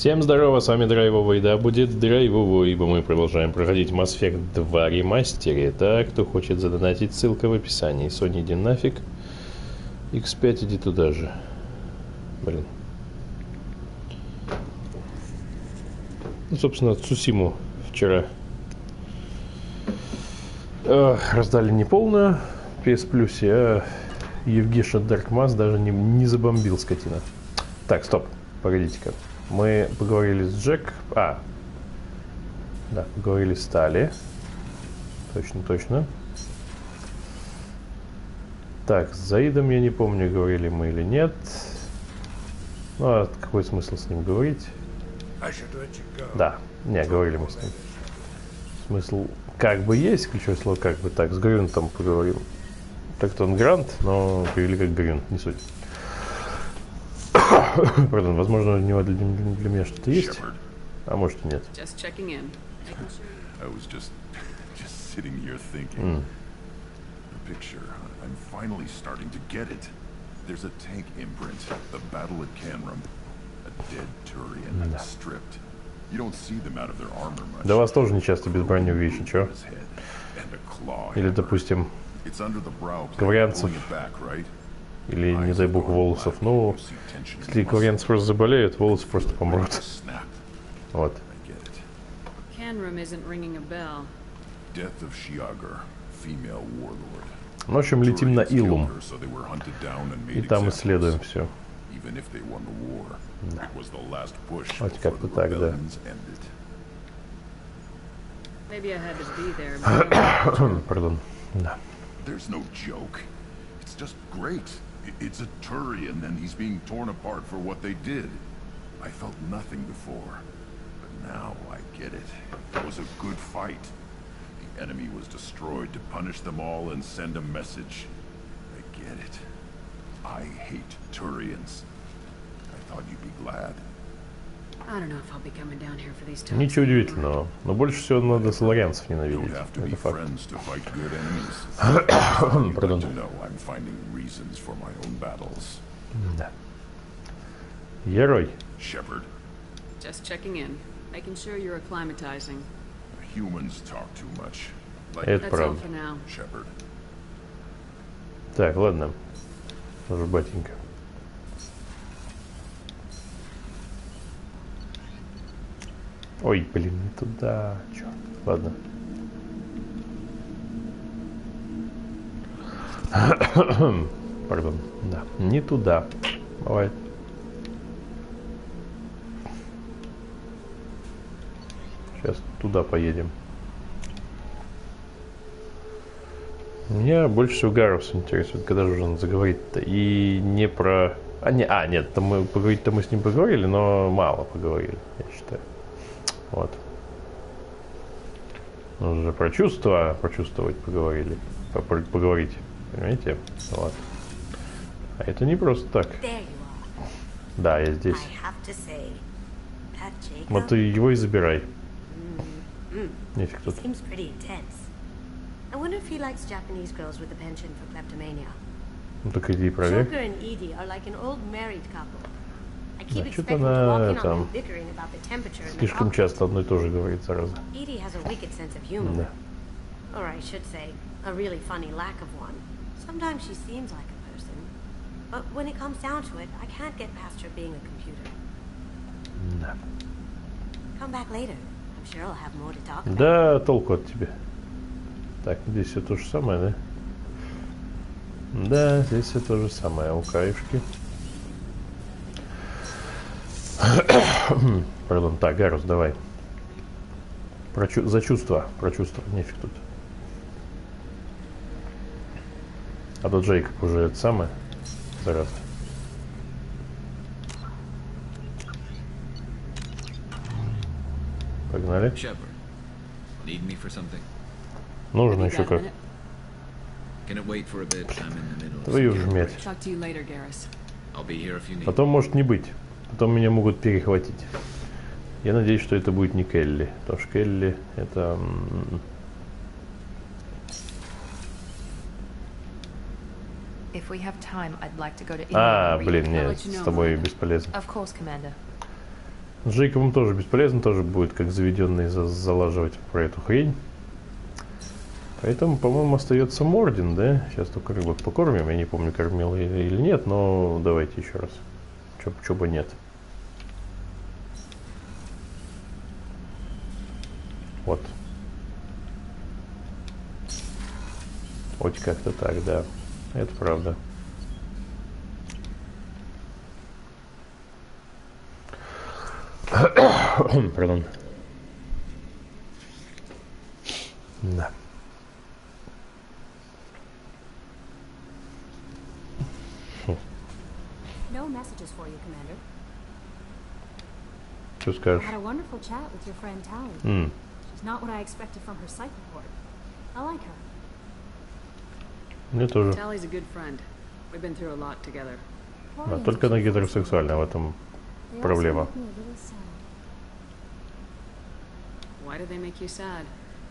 Всем здорово, с вами Драйвовый, да будет Драйвовый, ибо мы продолжаем проходить Mass Effect 2 Remastered. Так, кто хочет задонатить, ссылка в описании. Sony, иди нафиг. X5, иди туда же. Блин. Ну, собственно, Цусиму вчера раздали не полную PS Plus, а Евгеша Dark Mass даже не забомбил, скотина. Так, стоп, погодите-ка. Мы поговорили с Джек. Да, поговорили с Тали. Точно. Так, с Заидом я не помню, говорили мы или нет. Ну, а какой смысл с ним говорить? Да, не, говорили мы с ним. Смысл как бы есть, ключевое слово как бы. Так, с Грюнтом поговорим. Так-то он Грант, но перевели как Грюнт, не суть. Пардон, возможно, у него для меня что-то есть, а может и нет. Да вас тоже не часто без брони увидишь, чё? Или, допустим, коврянцев. Или, не дай бог, волосов. Ну, если коврянцы просто заболеют, волосы просто помрут. Вот. Ну, в общем, летим на Илум. И там исследуем все. Да. Вот как-то так, да. Пардон. Да. It's a Turian, and he's being torn apart for what they did. I felt nothing before, but now I get it. It was a good fight. The enemy was destroyed to punish them all and send a message. I get it. I hate Turians. I thought you'd be glad. Ничего удивительного, но больше всего надо соларианцев ненавидеть. Это факт. Пардон. Да. Герой. Это правда. Так, ладно. Тоже батенька. Ой, блин, не туда. Чёрт. Ладно. Пардон. Да, не туда. Бывает. Сейчас туда поедем. Меня больше всего Гарус интересует, когда же он заговорит-то. И не про... нет, там мы поговорить-то мы с ним поговорили, но мало поговорили, я считаю. Вот. Нужно же про чувства почувствовать поговорили. Поговорить. Понимаете? Вот. А это не просто так. Да, я здесь. Вот ты его и забирай. Нефиг тут. Ну так иди и проверь. Да, что-то она там слишком часто одно и то же говорит, зараза. Да. Да, толку от тебя. Так, здесь все то же самое, да? Да, здесь все то же самое. У краешки. Пардон, так, Гарус, давай. За чувства. Про чувства. Нефиг тут. А то Джейкоб уже это самое. Зараза. Погнали. Нужно еще как. Твою ж медь. Потом может не быть. Потом меня могут перехватить. Я надеюсь, что это будет не Келли. Потому что Келли это... Блин, нет, с тобой бесполезно. С Джейкобом тоже бесполезно, тоже будет как заведенный залаживать про эту хрень. Поэтому, по-моему, остается Мордин, да? Сейчас только рыбок покормим. Я не помню, кормил или нет, но давайте еще раз. Чё бы нет. Вот. Вот как-то так, да. Это правда. Pardon. Да. No messages for you, Commander. Что скажешь? I had a wonderful chat with your friend Tally. She's not what I expected from her psych report. I like her. Мне тоже. Tally's a good friend. We've been through a lot together. А только она гетеросексуальная, в этом проблема. Why do they make you sad?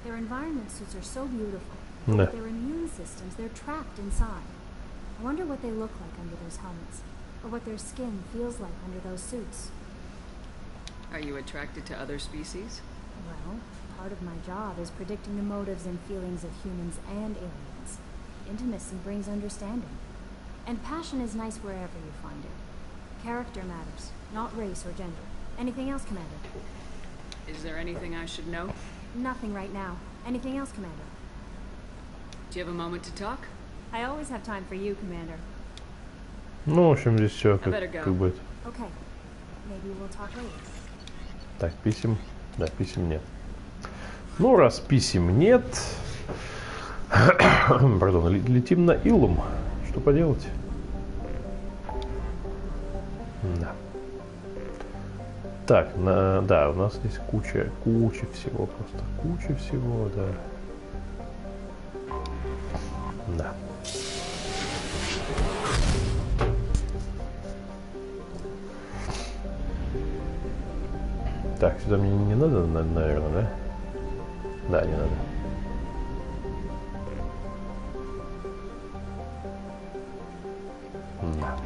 Their environment suits are so beautiful. Да. But their immune systems, they're trapped inside. I wonder what they look like under those helmets, or what their skin feels like under those suits. Are you attracted to other species? Well, part of my job is predicting the motives and feelings of humans and aliens. Intimacy brings understanding. And passion is nice wherever you find it. Character matters, not race or gender. Anything else, Commander? Is there anything I should know? Nothing right now. Anything else, Commander? Do you have a moment to talk? I always have time for you, Commander. Ну, в общем, здесь все как бы... Okay. Maybe we'll talk later. Так, писем. Да, писем нет. Ну, раз писем нет... Пардон, летим на Илум. Что поделать? Да. Так, да, у нас здесь куча всего просто. Куча всего, да. Да. Так, сюда мне не надо, наверное, да? Да, не надо. Да.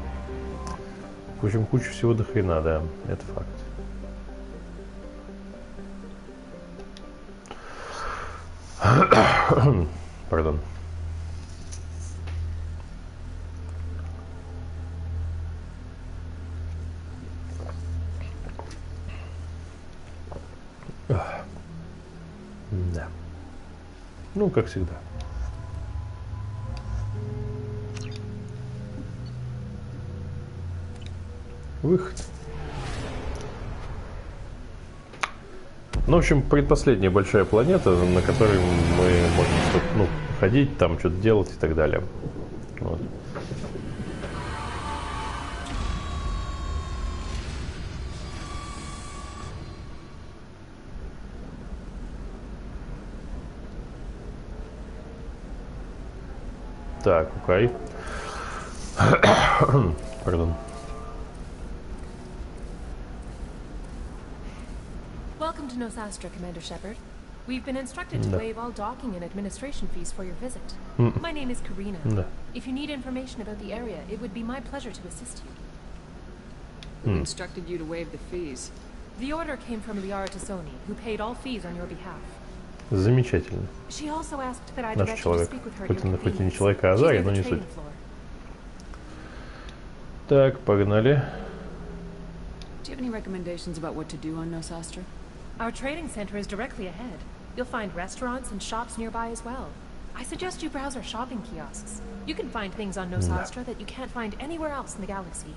В общем, куча всего до хрена, да, это факт. Пардон. Да. Ну, как всегда. Выход. Ну, в общем, предпоследняя большая планета, на которой мы можем ходить, там что-то делать и так далее. Вот. Так, окей. Пардон. Welcome to Nosastra, Commander Shepard. We've been instructed to waive all docking and administration fees for your visit. My name is Karina. If you need information about the area, it would be my pleasure to assist you. Who instructed you to waive the fees? The order came from Liara Tassoni, who paid all fees on your behalf. Замечательно. She also asked that I Наш direct you to человек. speak with her Хоть и не convenience. человек, а Азарий, но не суть. Так, погнали. Do you have any recommendations about what to do on Nosastra? Our trading center is directly ahead. You'll find restaurants and shops nearby as well. I suggest you browse our shopping kiosks. You can find things on Nosastra that you can't find anywhere else in the galaxy.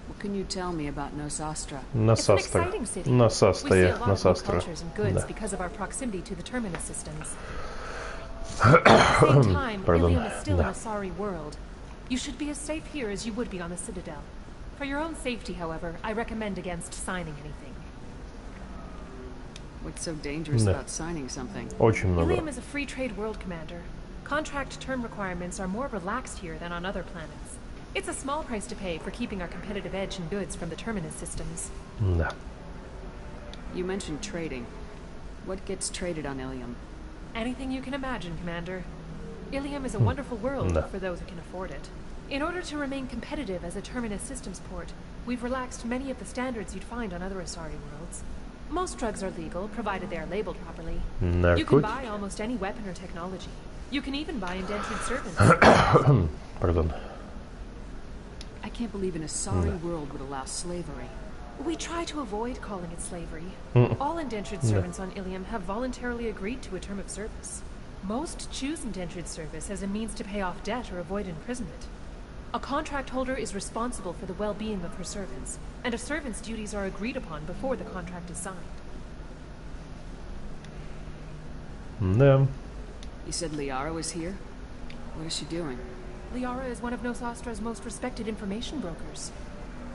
What can you tell me about Nosastra? It's an exciting city. We see a lot of new cultures and goods because of our proximity to the terminus systems. At the same time, Ilium is still in a sorry world. You should be as safe here as you would be on the Citadel. For your own safety, however, I recommend against signing anything. What's so dangerous about signing something? Очень много. Ilium is a free trade world, Commander. Contract term requirements are more relaxed here than on other planets. It's a small price to pay for keeping our competitive edge in goods from the terminus systems. Да. You mentioned trading. What gets traded on Ilium? Anything you can imagine, Commander. Ilium is a wonderful world for those who can afford it. In order to remain competitive as a Terminus systems port, we've relaxed many of the standards you'd find on other Asari worlds. Most drugs are legal, provided they are labeled properly. You can buy almost any weapon or technology. You can even buy indentured servants. Pardon. I can't believe an Asari world would allow slavery. We try to avoid calling it slavery. All indentured servants on Ilium have voluntarily agreed to a term of service. Most choose indentured service as a means to pay off debt or avoid imprisonment. A contract holder is responsible for the well-being of her servants, and a servant's duties are agreed upon before the contract is signed. You said Liara was here? What is she doing? Liara is one of Nosastra's most respected information brokers.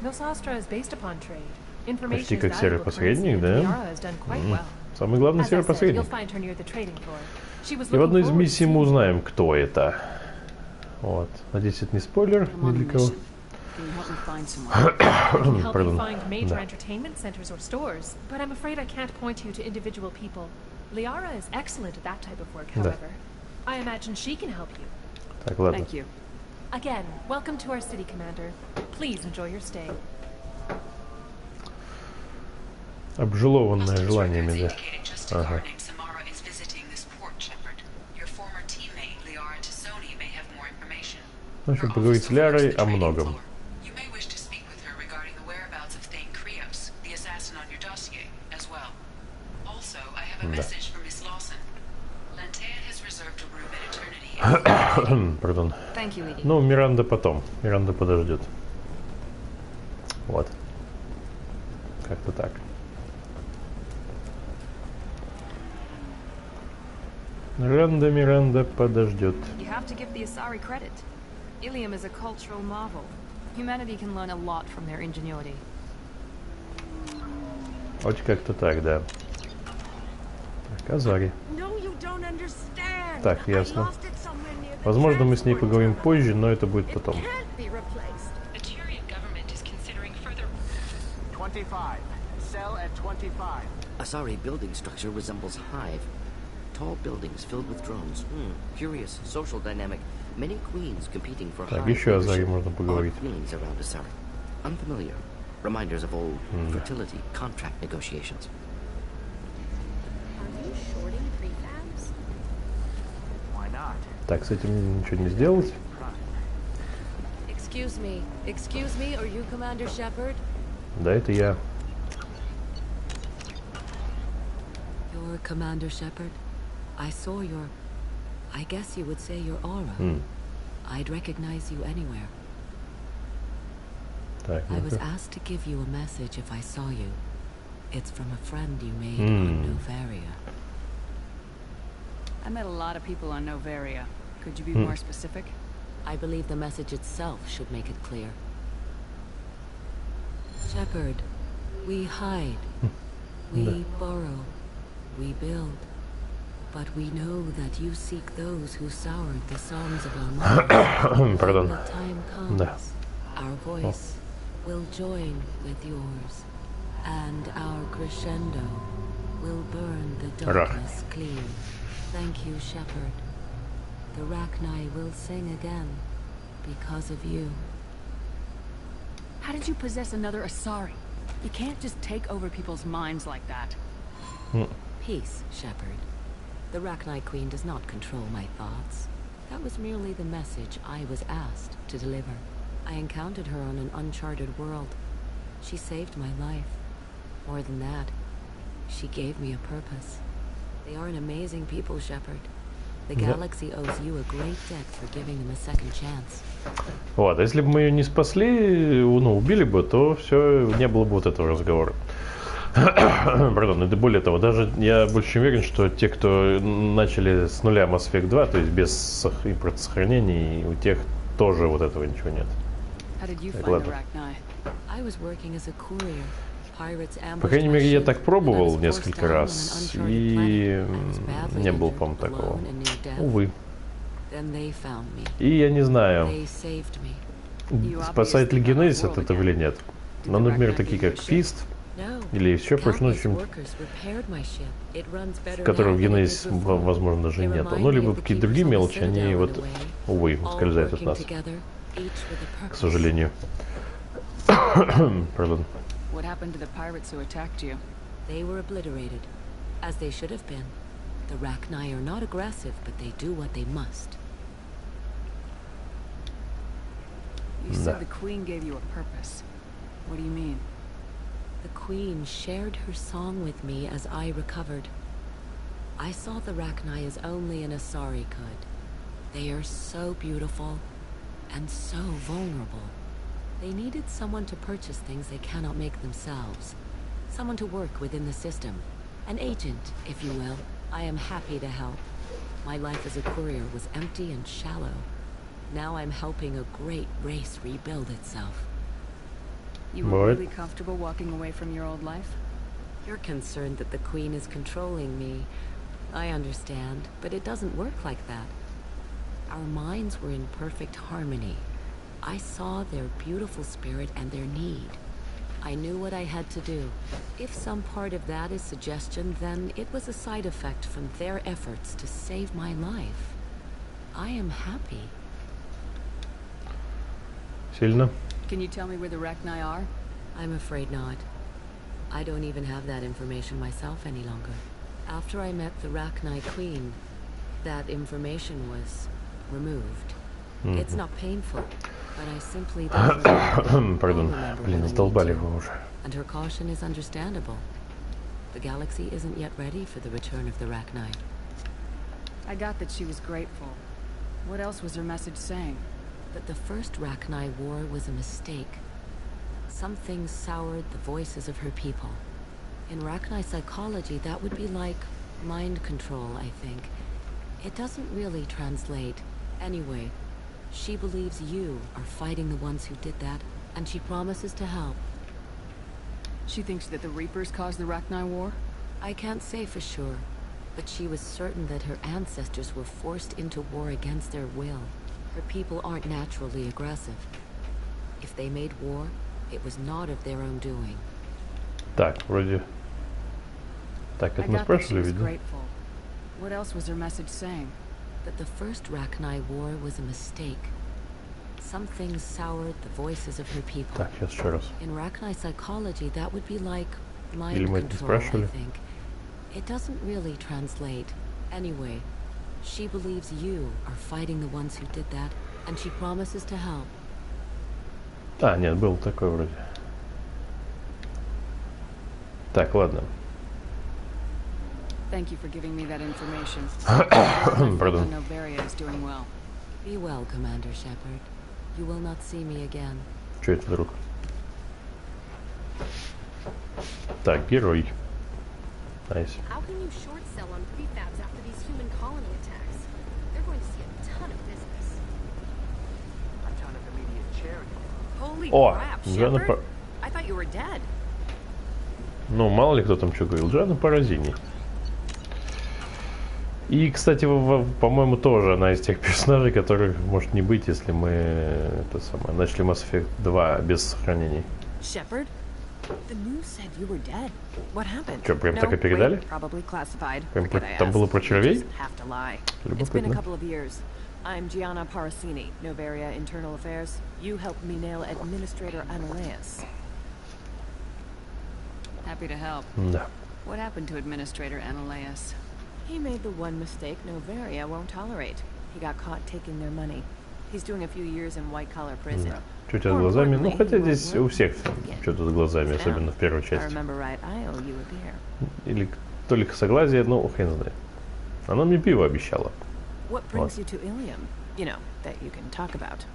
Nosastra is based upon trade. Information is valuable currency, and Liara has done quite well. Самый главный серый посредник. You'll find her near the trading floor. She was И в одной из миссий мы узнаем, кто это. Вот. Надеюсь, это не спойлер ни для кого. Pardon. Find major entertainment centers or stores, but I'm afraid I can't point you to individual people. Liara is excellent at that type of work, however. I imagine she can help you. Так, ладно. Thank you. Again, welcome to our city, Commander. Please enjoy your stay. Обжелованная желаниями, да. Ага. В общем, поговорить с Лярой о многом. Пардон. Ну, Миранда потом. Миранда подождет. Вот. Как-то так. Миранда подождет. Ilium is a cultural marvel. Humanity can learn a lot from their ingenuity. Вот как-то так, да. Так, Азари. Так, ясно. Возможно, мы с ней поговорим позже, но это будет потом. 25. Cell at 25. Asari building structure resembles hive. Tall buildings filled with drones. Curious social dynamic. Many queens competing for Так, еще Азари можно поговорить. Queens around Asari. Unfamiliar. Reminders of old fertility contract negotiations. Так, с этим ничего не сделать. Excuse me, are you Commander Shepard? Да, это я. You're Commander Shepard. I saw your, I guess you would say your aura. I'd recognize you anywhere. Так, I was asked to give you a message if I saw you. It's from a friend you made on Novaria. I met a lot of people on Novaria. Could you be more specific? I believe the message itself should make it clear. Shepard, we hide, we borrow, we build, but we know that you seek those who soured the songs of our mother. When the time comes, our voice will join with yours, and our crescendo will burn the darkness clean. Thank you, Shepard. The Rachni will sing again because of you. How did you possess another Asari? You can't just take over people's minds like that. Peace, Shepard. The Rachni Queen does not control my thoughts. That was merely the message I was asked to deliver. I encountered her on an uncharted world. She saved my life. More than that, she gave me a purpose. They are an amazing people, Shepard. The galaxy owes you a great debt for giving them a second chance. Вот, если бы мы ее не спасли, ну, убили бы, то все, не было бы вот этого разговора. Пардон, и более того, даже я больше чем уверен, что те, кто начали с нуля Mass Effect 2, то есть без импортосохранений, у тех тоже вот этого ничего нет. Так, ладно. По крайней мере, я так пробовал несколько раз, и не было, по-моему, такого. Увы. И я не знаю, спасает ли Генезис от этого или нет. Но, например, такие как Фист, или еще прочно, которых в Генезис, возможно, даже нету. Ну, либо какие-то другие мелочи, они вот, увы, ускользают от нас. к сожалению. Pardon. What happened to the pirates who attacked you? They were obliterated, as they should have been. The Rachni are not aggressive, but they do what they must. You said the Queen gave you a purpose. What do you mean? The Queen shared her song with me as I recovered. I saw the Rachni as only an Asari could. They are so beautiful and so vulnerable. They needed someone to purchase things they cannot make themselves. Someone to work within the system. An agent, if you will. I am happy to help. My life as a courier was empty and shallow. Now I'm helping a great race rebuild itself. You were really comfortable walking away from your old life? You're concerned that the Queen is controlling me. I understand, but it doesn't work like that. Our minds were in perfect harmony. I saw their beautiful spirit and their need. I knew what I had to do. If some part of that is suggestion, then it was a side effect from their efforts to save my life. I am happy. Сильно? Can you tell me where the Rachni are? I'm afraid not. I don't even have that information myself any longer. After I met the Rachni Queen, that information was removed. It's not painful, but I simply don't Pardon. Блин, задолбали его уже. And her caution is understandable. The galaxy isn't yet ready for the return of the Rachni. I got that she was grateful. What else was her message saying? That the first Rachni war was a mistake. Some things soured the voices of her people. In Rachni psychology, that would be like mind control, I think. It doesn't really translate. Anyway, she believes you are fighting the ones who did that, and she promises to help. She thinks that the Reapers caused the Rachni war? I can't say for sure, but she was certain that her ancestors were forced into war against their will. Her people aren't naturally aggressive. If they made war, it was not of their own doing. Так, вроде... Так, это мы спрашивали, видно? What else was her message saying? That the first Rachni war was a mistake. Some things soured the voices of her people. Так, сейчас еще раз. In Rachni psychology, that would be like mind Или мы это control, I спрашивали? think. It doesn't really translate. Anyway, she believes you are fighting the ones who did that, and she promises to help. А, нет, был такой вроде. Так, ладно. Thank you for giving me that information. Pardon. Noveria is doing well. Be well, Commander Shepard. You will not see me again. Что это вдруг? Так, герой. Nice. How can you short sell on prefabs after these human colony attacks? They're going to see a ton of business. A ton of immediate charity. Holy О, crap, Джана Shepard! I thought you were dead. Ну, мало ли кто там что говорил. Джана Паразини. И, кстати, по-моему, тоже она из тех персонажей, которых может не быть, если мы это самое, начали Mass Effect 2 без сохранений. Shepard? The news said you were dead. What happened? Что, прям так и передали? Probably classified. Прям там было про червей? Have to lie. It's been a Любопытно. couple of years. I'm Gianna Parasini, Noveria Internal Affairs. You helped me nail Administrator Analeas. Happy to help. Да. What happened to Administrator Analeas? He made the one mistake Noveria won't tolerate. He got caught taking their money. He's doing a few years in white-collar prison. Что у тебя с глазами? Ну, хотя здесь у всех что-то с глазами, особенно в первой I части. remember right, I owe you a beer. Или только согласие, ну, хрен знает. Она мне пиво обещала. What brings you to Ilium? You know, that you can talk about.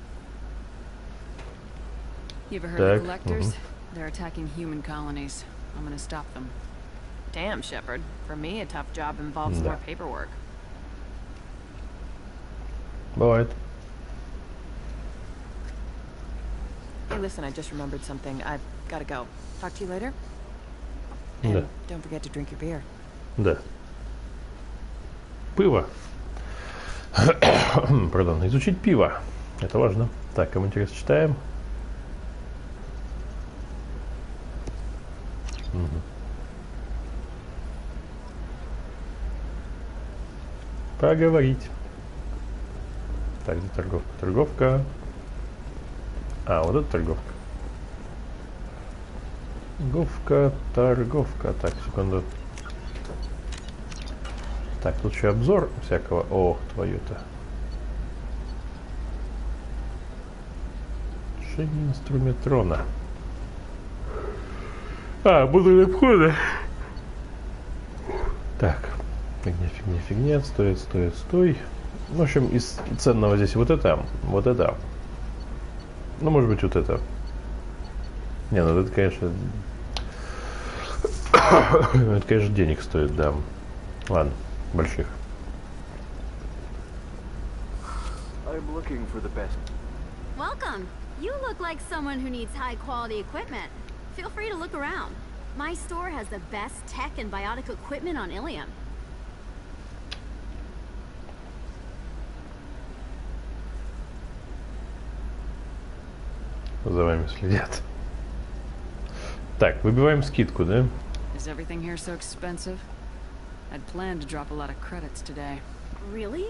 You ever heard of the Collectors? They're attacking human colonies. I'm gonna stop them. Damn, Shepard. For me, a tough job involves more paperwork. Бывает. Hey, listen, I just remembered something. I've gotta go. Talk to you later? Да. And don't forget to drink your beer. Да. Пиво. Пардон, изучить пиво. Это важно. Так, кому интересно, читаем. Поговорить. Так, где торговка? Торговка. А, вот это торговка. Торговка, торговка. Так, секунду. Так, тут еще обзор всякого. Ох, твою-то. Решение инструментарона. А, модуль обхода. Так. Фигня, фигня, фигня. Стоит, стоит, стой. В общем, из ценного здесь вот это. Вот это. Ну, может быть, вот это. Не, ну это, конечно... это, конечно, денег стоит, да. Ладно, больших. Welcome. You look like someone who needs high-quality equipment. Feel free to look around. My store has the best tech and biotic equipment on Ilium. За вами следят. Так, выбиваем скидку, да? Is everything here so expensive? I'd planned to drop a lot of credits today. Really?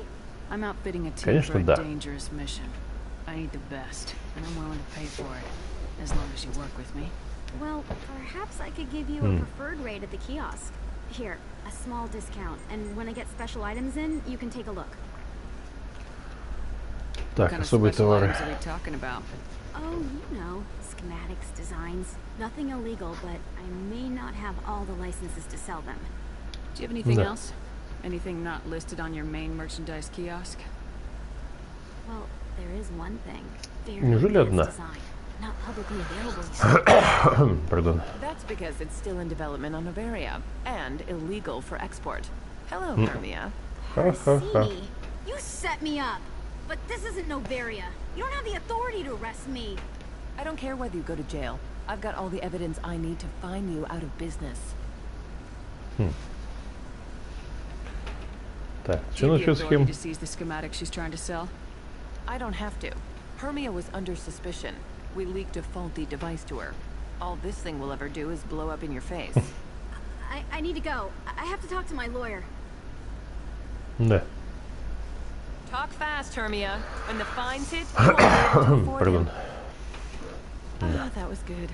I'm outfitting a team Конечно, for a да. dangerous mission. I need the best, and I'm willing to pay for it, as long as you work with me. Well, perhaps I could give you a preferred rate at the kiosk. Here, a small discount, and when I get special items in, you can take a look. Так, особые товары. What kind of special items are we talking about? Oh, you know, schematics, designs. Nothing illegal, but I may not have all the licenses to sell them. Do you have anything else? Anything not listed on your main merchandise kiosk? Well, there is one thing. Неужели одна? Design, not publicly available. Pardon. That's because it's still in development on Novaria and illegal for export. Hello, Hermia. Orsini, you set me up. But this isn't Novaria. You don't have the authority to arrest me. I don't care whether you go to jail. I've got all the evidence I need to find you out of business. Так, Do что you have the насчет authority схем? to seize the schematic she's trying to sell? I don't have to. Hermia was under suspicion. We leaked a faulty device to her. All this thing will ever do is blow up in your face. I need to go. I have to talk to my lawyer. Да. Talk fast, Hermia. When the fines hit, you won't be able to afford Pardon. him. Ah, that was good.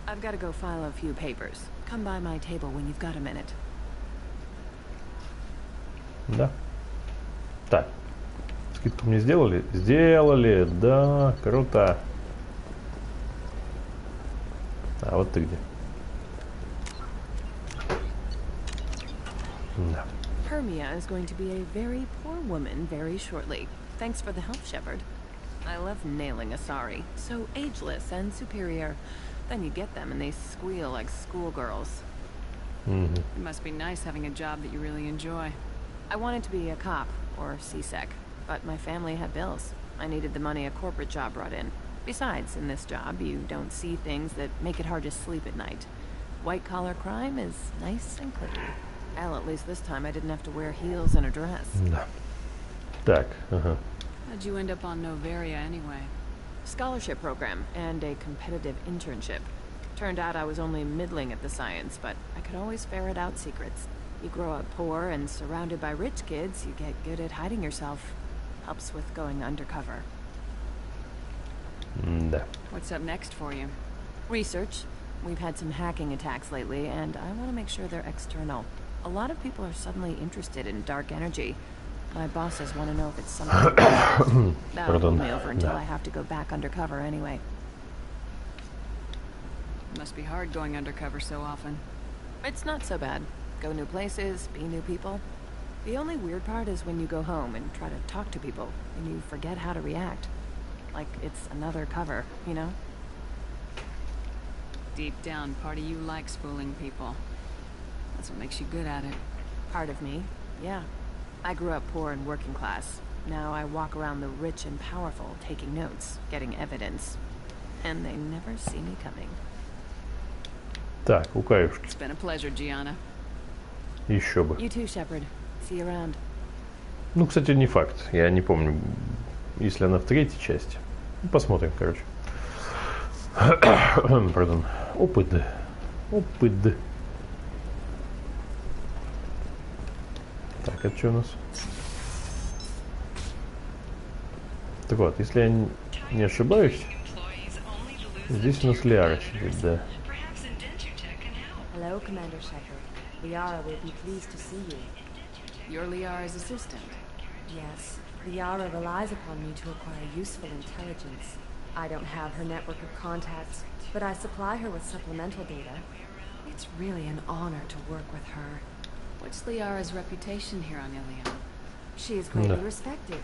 I've got to go file a few papers. Come by my table when you've got a minute. Да. Так. Скидку мне сделали? Сделали. Да, круто. А вот ты где? Да. Hermia is going to be a very poor woman very shortly. Thanks for the help, Shepard. I love nailing Asari. So ageless and superior. Then you get them and they squeal like schoolgirls. It must be nice having a job that you really enjoy. I wanted to be a cop, or CSEC, but my family had bills. I needed the money a corporate job brought in. Besides, in this job, you don't see things that make it hard to sleep at night. White-collar crime is nice and clean. Well, at least this time I didn't have to wear heels and a dress. Да. Так, ага. How'd you end up on Novaria anyway? Scholarship program and a competitive internship. Turned out I was only middling at the science, but I could always ferret out secrets. You grow up poor and surrounded by rich kids, you get good at hiding yourself. Helps with going undercover. Да. What's up next for you? Research. We've had some hacking attacks lately, and I want to make sure they're external. A lot of people are suddenly interested in dark energy. My bosses want to know if it's something. That'll hold me over until I have to go back undercover anyway. It must be hard going undercover so often. It's not so bad. Go new places, be new people. The only weird part is when you go home and try to talk to people, and you forget how to react. Like it's another cover, you know? Deep down, part of you likes fooling people. That's what makes you good at it. Part of me, yeah. I grew up poor and working class. Now I walk around the rich and powerful, taking notes, getting evidence. And they never see me coming. Так, у Каюшки. It's been a pleasure, Gianna. Еще бы. You too, Shepard. See you around. Ну, кстати, не факт. Я не помню, если она в третьей части. Ну, посмотрим, короче. Пардон. Опыт. Опыт. Так, это что у нас? Так вот, если я не ошибаюсь... Здесь у нас Лиара сидит, да. Hello, Commander Shepard. Liara will be pleased to see you. You're Liara's assistant. Yes, Liara relies upon me to acquire useful intelligence. I don't have her network of contacts, but I supply her with supplemental data. It's really an honor to work with her. What's Liara's reputation here on Ilium? She is greatly respected.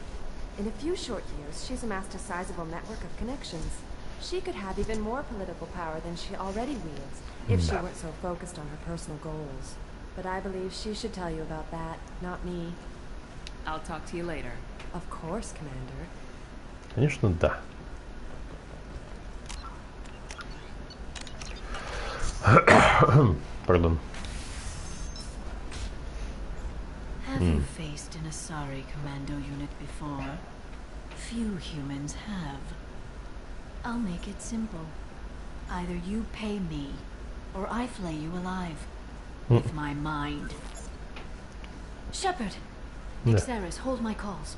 In a few short years, she's amassed a sizable network of connections. She could have even more political power than she already wields, if she weren't so focused on her personal goals. But I believe she should tell you about that, not me. I'll talk to you later. Of course, Commander. Конечно, да. Pardon. Have you faced an Asari commando unit before? Few humans have. I'll make it simple. Either you pay me, or I flay you alive. With my mind. Shepard! Ixeris, hold my calls.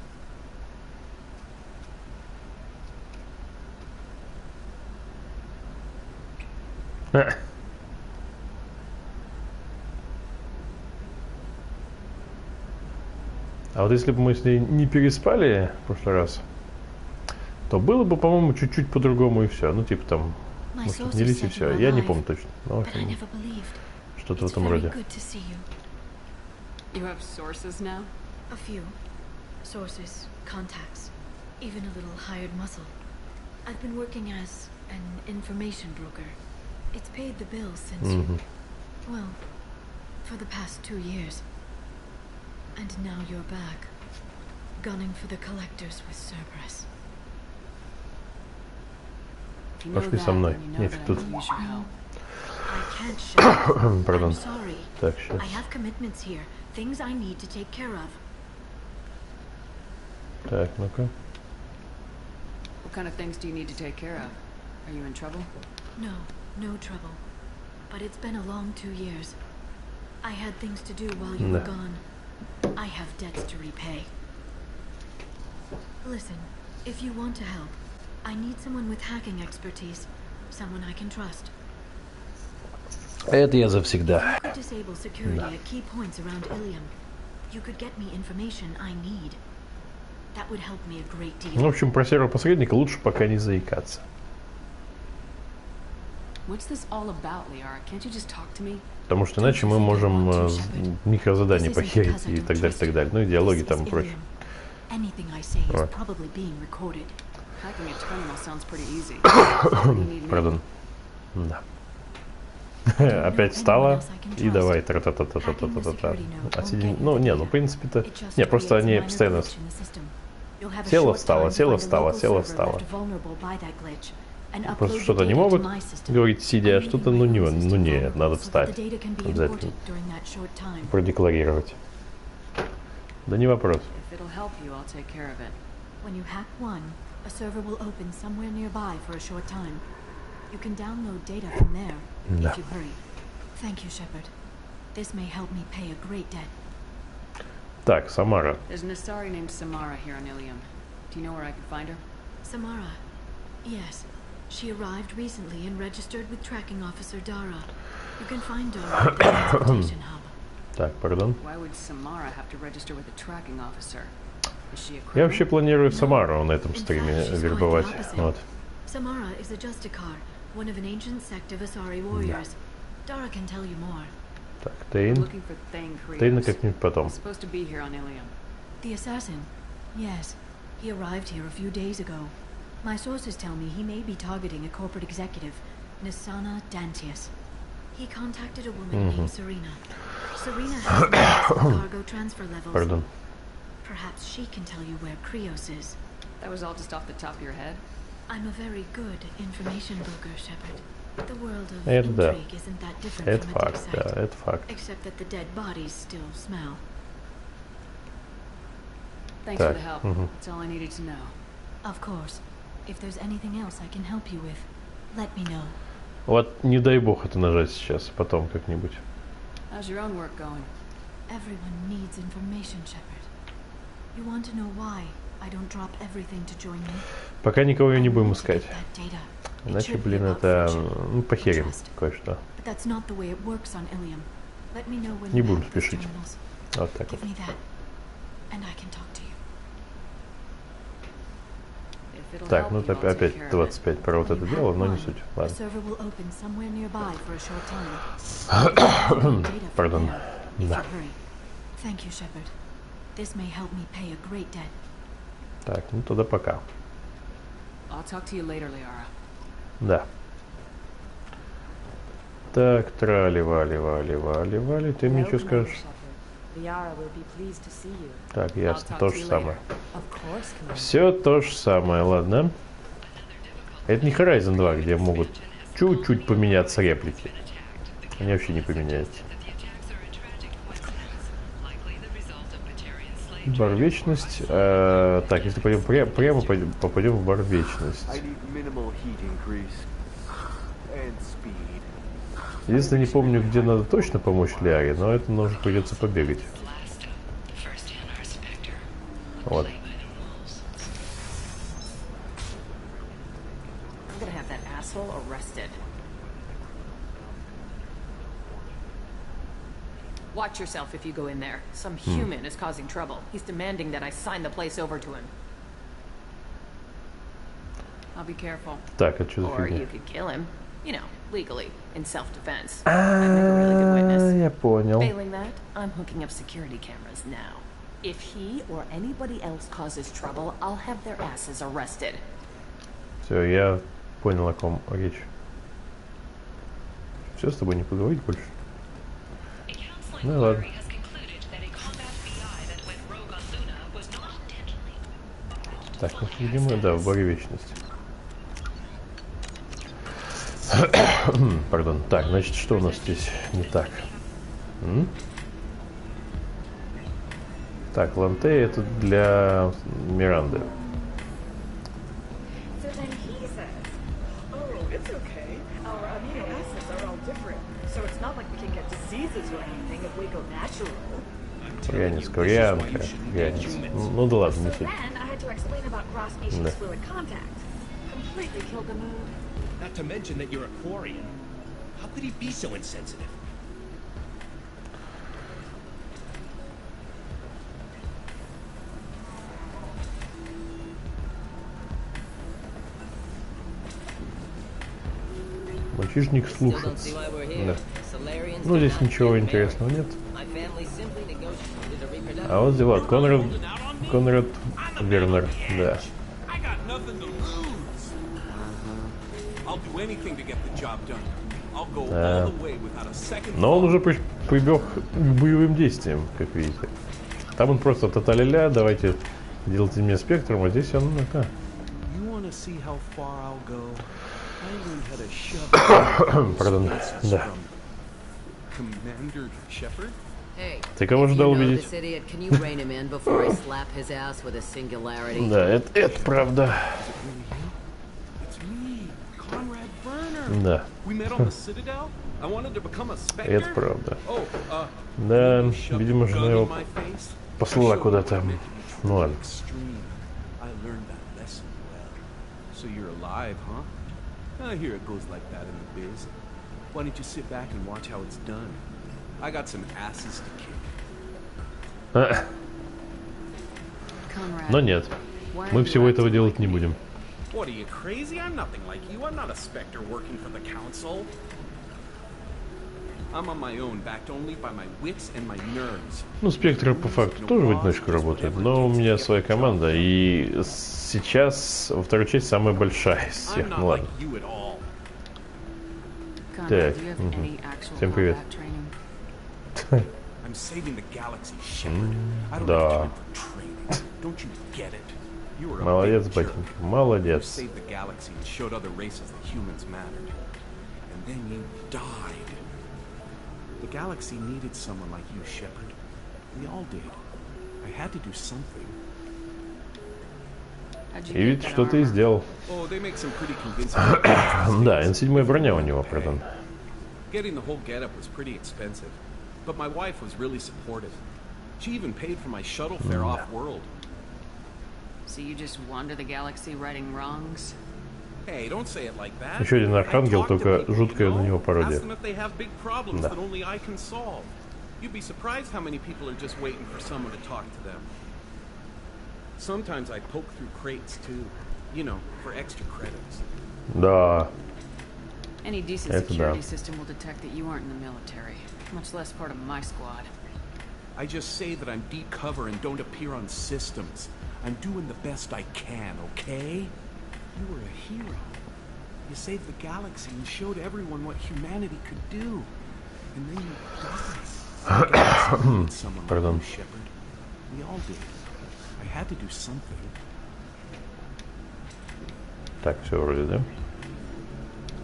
А вот если бы мы с ней не переспали в прошлый раз, то было бы, по-моему, чуть-чуть по-другому и все. Ну, типа там, может, отнялись и все. Я не помню точно. Но, в общем, что-то в этом роде. You have sources now? A few. Sources, contacts, even a little hired muscle. I've been working as an information broker. It's paid the bills since well, for the past 2 years. And now you're back, gunning for the collectors with Cerberus. Пошли со мной. Нефиг тут. Pardon. Так, сейчас. I have commitments here, things I need to take care of. Так, ну-ка. What kind of things do you need to take care of? Are you in trouble? No, no trouble. But it's been a long 2 years. I had things to do while you were gone. I have debts to repay. Listen, if you want to help, I need someone with hacking expertise. Someone I can trust. Это я завсегда. If you could disable security at key points around Ilium, you could get me information I need. That would help me a great deal. В общем, про серого посредника лучше пока не заикаться. What's this all about, Liara? Can't you just talk to me? Потому что иначе мы можем микрозадания похерить и так далее, так далее. Ну и диалоги там и прочее. Вот. Pardon. Да. Опять встала и давай тра-та-та-та-та-та-та-та. Ну, не, ну, в принципе-то... Не, просто они постоянно... Села, встала, села, встала, села, встала. Просто что-то не могут говорить сидя, а что-то, ну не, надо встать. Обязательно. Продекларировать. Да не вопрос. Да. Так, Самара. Samara. Yes. She arrived recently and registered with tracking officer Dara. You can find Dara at the transportation hub. Так, pardon. Why would Samara have to register with a tracking officer? Is she a criminal? Я вообще планирую Самару на этом стриме вербовать. Вот. Samara is a Justikar, one of an ancient sect of Asari warriors. Dara can tell you more. Так, Тейн. Тейна как-нибудь потом. Supposed to be here on Ilium. The assassin? Yes. He arrived here a few days ago. My sources tell me he may be targeting a corporate executive, Nisana Dantius. He contacted a woman named Serena. Serena has cargo transfer levels. Pardon. Perhaps she can tell you where Krios is. That was all just off the top of your head? I'm a very good information broker, Shepard. The world of intrigue isn't that different from a dig site. Это факт. Except that the dead bodies still smell. Thanks for the help. That's all I needed to know. Of course. If there's anything else I can help you with, let me know. Вот не дай бог это нажать сейчас, потом как-нибудь. How's your own work going? Everyone needs information, Shepard. You want to know why I don't drop everything to join me? Пока никого не будем искать. Иначе, блин, это похерим кое-что. Не будем спешить. Вот так вот. Так, ну это опять 25 про вот это дело, но не суть. Ладно. Пардон. Да. Так, ну тогда пока. Да. Так, трали-вали-вали-вали-вали. Ты мне что скажешь? Так, ясно, то же самое. Все то же самое, ладно. Это не Horizon 2, где могут чуть-чуть поменяться реплики. Они вообще не поменяются. Бар Вечность. Так, если пойдем прямо попадем в Бар Вечность. Единственное, не помню, где надо точно помочь Лиаре, но это нужно придется побегать. Вот. Watch yourself if you go in there. Some human is causing trouble. He's demanding that I sign the place over to him. I'll be careful. Так, а что за Or фигня? you could kill him, you know, legally, in self-defense. I make a really good witness. Я понял. Failing that, I'm hooking up security cameras now. If he or anybody else causes trouble, I'll have their asses arrested. Все, я понял, о ком речь. Все, с тобой не поговорить больше. Ну ладно. Так, ну видимо, да, в Баре Вечности. Пардон. Так, значит, что у нас здесь не так? Так, Ланте это для Миранды. Прянец, курянка, прянец. Ну да ладно, не суть. Да. Not to mention that you're a Quarian. How could he be so insensitive? Мальчишник слушается. Да. Ну здесь ничего интересного нет. А вот здесь вот Конрад Вернер, да. Но он уже прибег к боевым действиям, как видите. Там он просто та-та-ля-ля, давайте делайте мне спектром, а здесь он Пардон, да. Ты кого ждал увидеть? Да, это правда. Да. Это правда. Да, видимо, жена его послала куда-то. Ну ладно. Но нет, мы всего этого делать не будем. What, are you crazy? I'm nothing like you. I'm not a Spectre working for the Council. I'm on my own, backed only by my wits and my nerves. Ну, Спектр по факту тоже в одиночку работает, но у меня своя команда, и сейчас во второй части самая большая из всех. Ну ладно. Так, всем привет. Да. Молодец, батенька, молодец. The galaxy needed someone like you, Shepard. We all did. I had to do something. И ведь что ты сделал. Да, N7 броня у него продан. Getting the whole getup was pretty expensive, but my wife was really supportive. She even paid for my shuttle fare off-world. So you just wander the galaxy righting wrongs? Hey, don't say it like that. Еще один архангел, только жуткая на него пародия. Да. You'd be surprised how many people are just waiting for someone to talk to them. Sometimes I poke through crates too, you know, for extra credits. Да. Any decent security system will detect that you aren't in the military, much less part of my squad. I just say that I'm deep cover and don't appear on systems. I'm doing the best I can, okay? You were a hero. You saved the galaxy and showed everyone what humanity could do. And then you died. Someone like you, Shepard. We all did. I had to do something. Так, все вроде, да?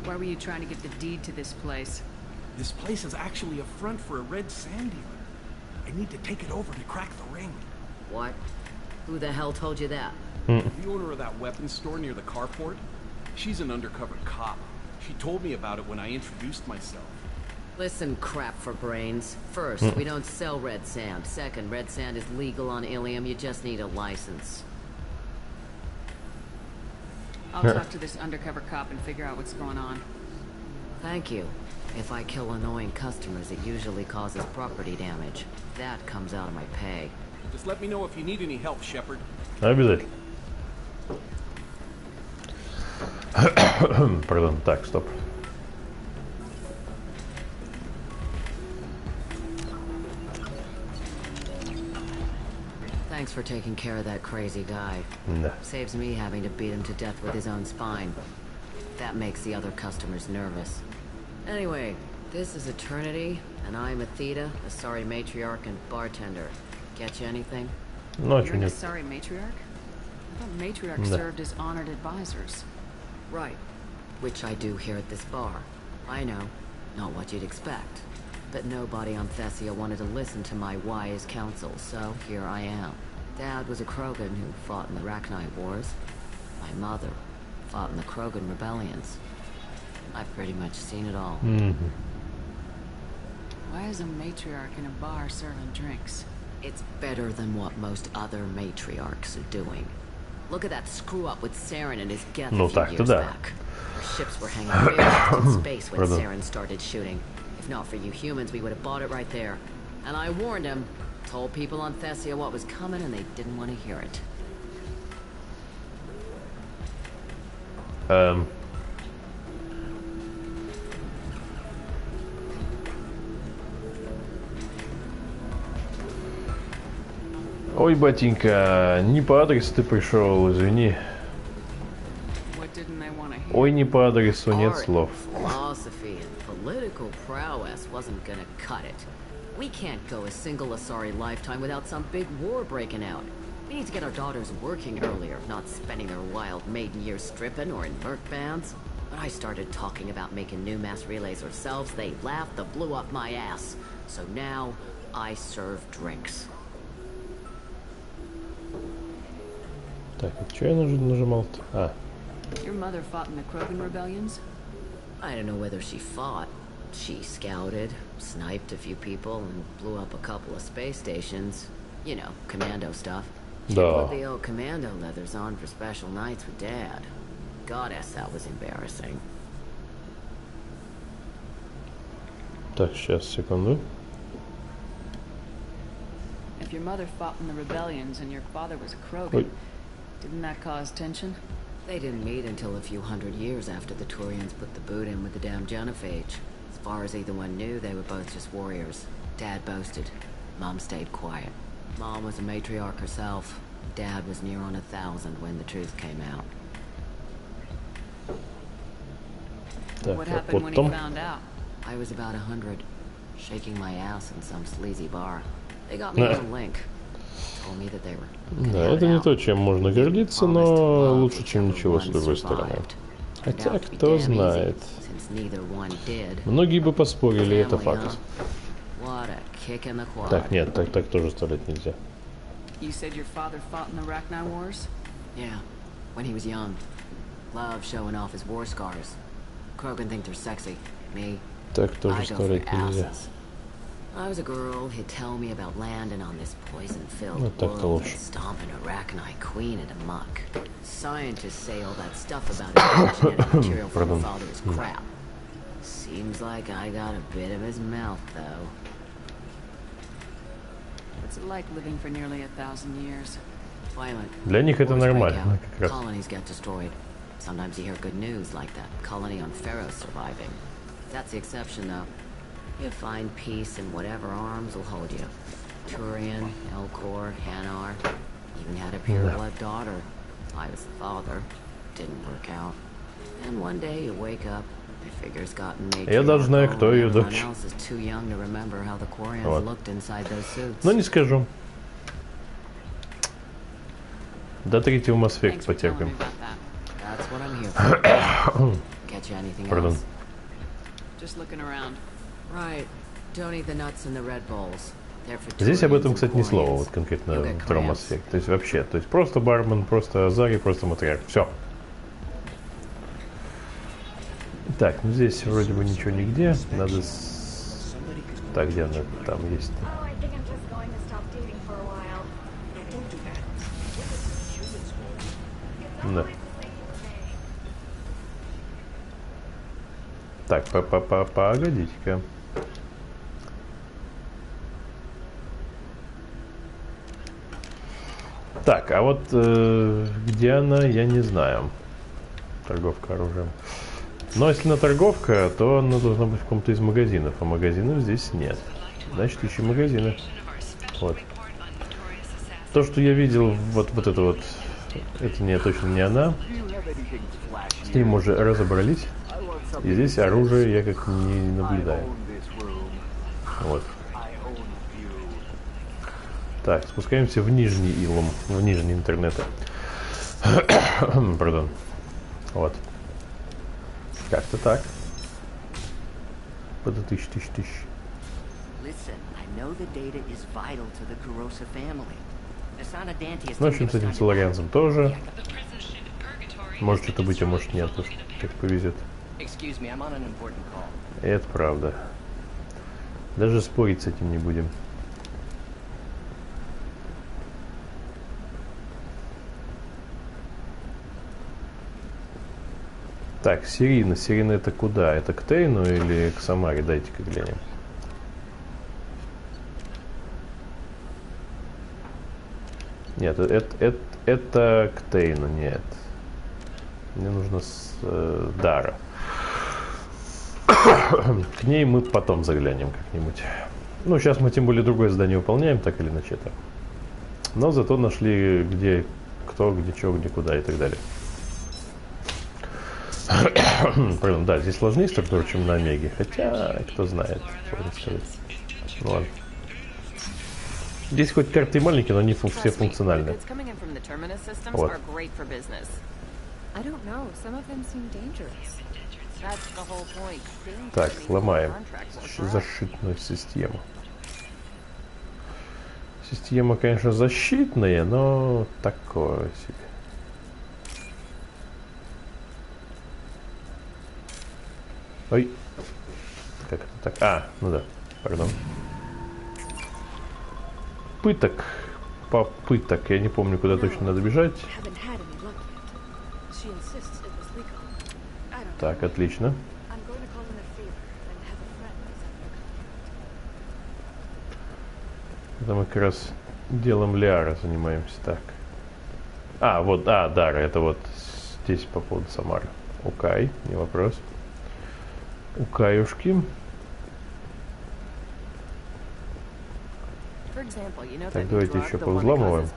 Why were you trying to get the deed to this place? This place is actually a front for a red sand dealer. I need to take it over to crack the ring. What? Who the hell told you that? The owner of that weapons store near the carport. She's an undercover cop. She told me about it when I introduced myself. Listen, crap for brains. First, we don't sell red sand. Second, red sand is legal on Ilium. You just need a license. I'll talk to this undercover cop and figure out what's going on. Thank you. If I kill annoying customers, it usually causes property damage. That comes out of my pay. Just let me know if you need any help, Shepard. Обязательно. Пардон, так, стоп. Thanks for taking care of that crazy guy. Да. Saves me having to beat him to death with his own spine. That makes the other customers nervous. Anyway, this is Eternity, and I'm Athena, a sorry matriarch and bartender. Get you anything? You're an sorry matriarch? I thought matriarchs served as honored advisors. Right. Which I do here at this bar. I know. Not what you'd expect. But nobody on Thessia wanted to listen to my wise counsel, so here I am. Dad was a Krogan who fought in the Arachnite Wars. My mother fought in the Krogan rebellions. I've pretty much seen it all. Why is a matriarch in a bar serving drinks? It's better than what most other matriarchs are doing. Look at that screw-up with Saren and his Geth a few years back. Our ships were hanging bare in space when Saren started shooting. If not for you humans, we would have bought it right there. And I warned him, told people on Thessia what was coming, and they didn't want to hear it. Ой, батенька, не по адресу ты пришел, извини. Ой, не по адресу, нет слов. Philosophy and political prowess wasn't gonna cut it. We can't go a single Asari lifetime without some big war breaking out. We need to get our daughters working earlier, not spending their wild maiden years stripping or in merc bands. When I started talking about making new mass relays ourselves, they laughed the blue up my ass. So now, I serve drinks. Так, что я нажимал-то? А. Your mother fought in the Krogan rebellions? I don't know whether she fought. She scouted, sniped a few people, and blew up a couple of space stations. You know, commando stuff. She put the old commando leathers on for special nights with Dad. Goddess, that was embarrassing. Так, сейчас, секунду. If your mother fought in the rebellions and your father was a Krogan, didn't that cause tension? They didn't meet until a few hundred years after the Turians put the boot in with the damn Genophage. As far as either one knew, they were both just warriors. Dad boasted. Mom stayed quiet. Mom was a matriarch herself. Dad was near on 1,000 when the truth came out. What happened when he found out? I was about 100, shaking my ass in some sleazy bar. They got me on link. Told me that they were. Да, это не то, чем можно гордиться, но лучше, чем ничего с другой стороны. Хотя, кто знает. Многие бы поспорили, это факт. Так, нет, так тоже оставлять нельзя. You said your father fought in the Arachnite Wars? Yeah, when he was young. Loved showing off his war scars. Krogan think they're sexy. Me, так тоже оставлять нельзя. I was a girl, he'd tell me about landing on this poison-filled world and stomping a Arachnite queen into muck. Scientists say all that stuff about his genetic material from her father is crap. Seems like I got a bit of his mouth, though. What's it like living for nearly 1,000 years? Violent. Для них это нормально, как раз. Colonies get destroyed. Sometimes you hear good news, like that colony on Pharaoh surviving. That's the exception, though. You find peace in whatever arms will hold you. Turian, Elcor, Hanar. Even had a pure-blood daughter. I was the father. Didn't work out. And one day you wake up, your figure's gotten made. Я даже знаю, кто ее дочь. Вот. Но не скажу. До третьего Mass Effect потерпим. Пардон. Здесь об этом, кстати, ни слова, вот конкретно в втором Mass Effect. То есть вообще, то есть просто бармен, просто Азари, просто матриарх. Все. Так, ну здесь вроде бы ничего нигде. Надо... Так, где она там есть? Да. Так, погодите-ка. Так, а вот где она, я не знаю. Торговка оружием. Но если на торговка, то она должна быть в каком-то из магазинов, а магазинов здесь нет. Значит, ищем магазины. Вот. То, что я видел, вот это вот, это не, точно не она. С ним уже разобрались. И здесь оружие я как не наблюдаю. Вот. Так, спускаемся в нижний илом, в нижний интернет. Пардон. Вот. Как-то так. Под тысяч. Ну, в общем, с этим Соларианцем тоже. Может что-то быть, а может нет. Как повезет. Это правда. Даже спорить с этим не будем. Так, Сирина. Сирина это куда? Это к Тейну или к Самаре? Дайте-ка глянем. Нет, это к Тейну, нет. Мне нужно с Дара. К ней мы потом заглянем как-нибудь. Ну, сейчас мы тем более другое задание выполняем, так или иначе это. Но зато нашли, где кто, где что, где куда и так далее. Пардон, да, здесь сложнее структура, чем на Омеге. Хотя, кто знает, можно сказать. Ну, ладно. Здесь хоть карты маленькие, но они все функциональны. Вот. Так, ломаем защитную систему. Система, конечно, защитная, но такое себе. Ой. Как это так? А, ну да, пардон. Попыток. Я не помню, куда точно надо бежать. Так, отлично. Это мы как раз делом Лиара занимаемся. Так. А, вот, Дара, это вот здесь по поводу Самары. Окей, не вопрос. Укаюшки. Так, давайте еще повзламываем.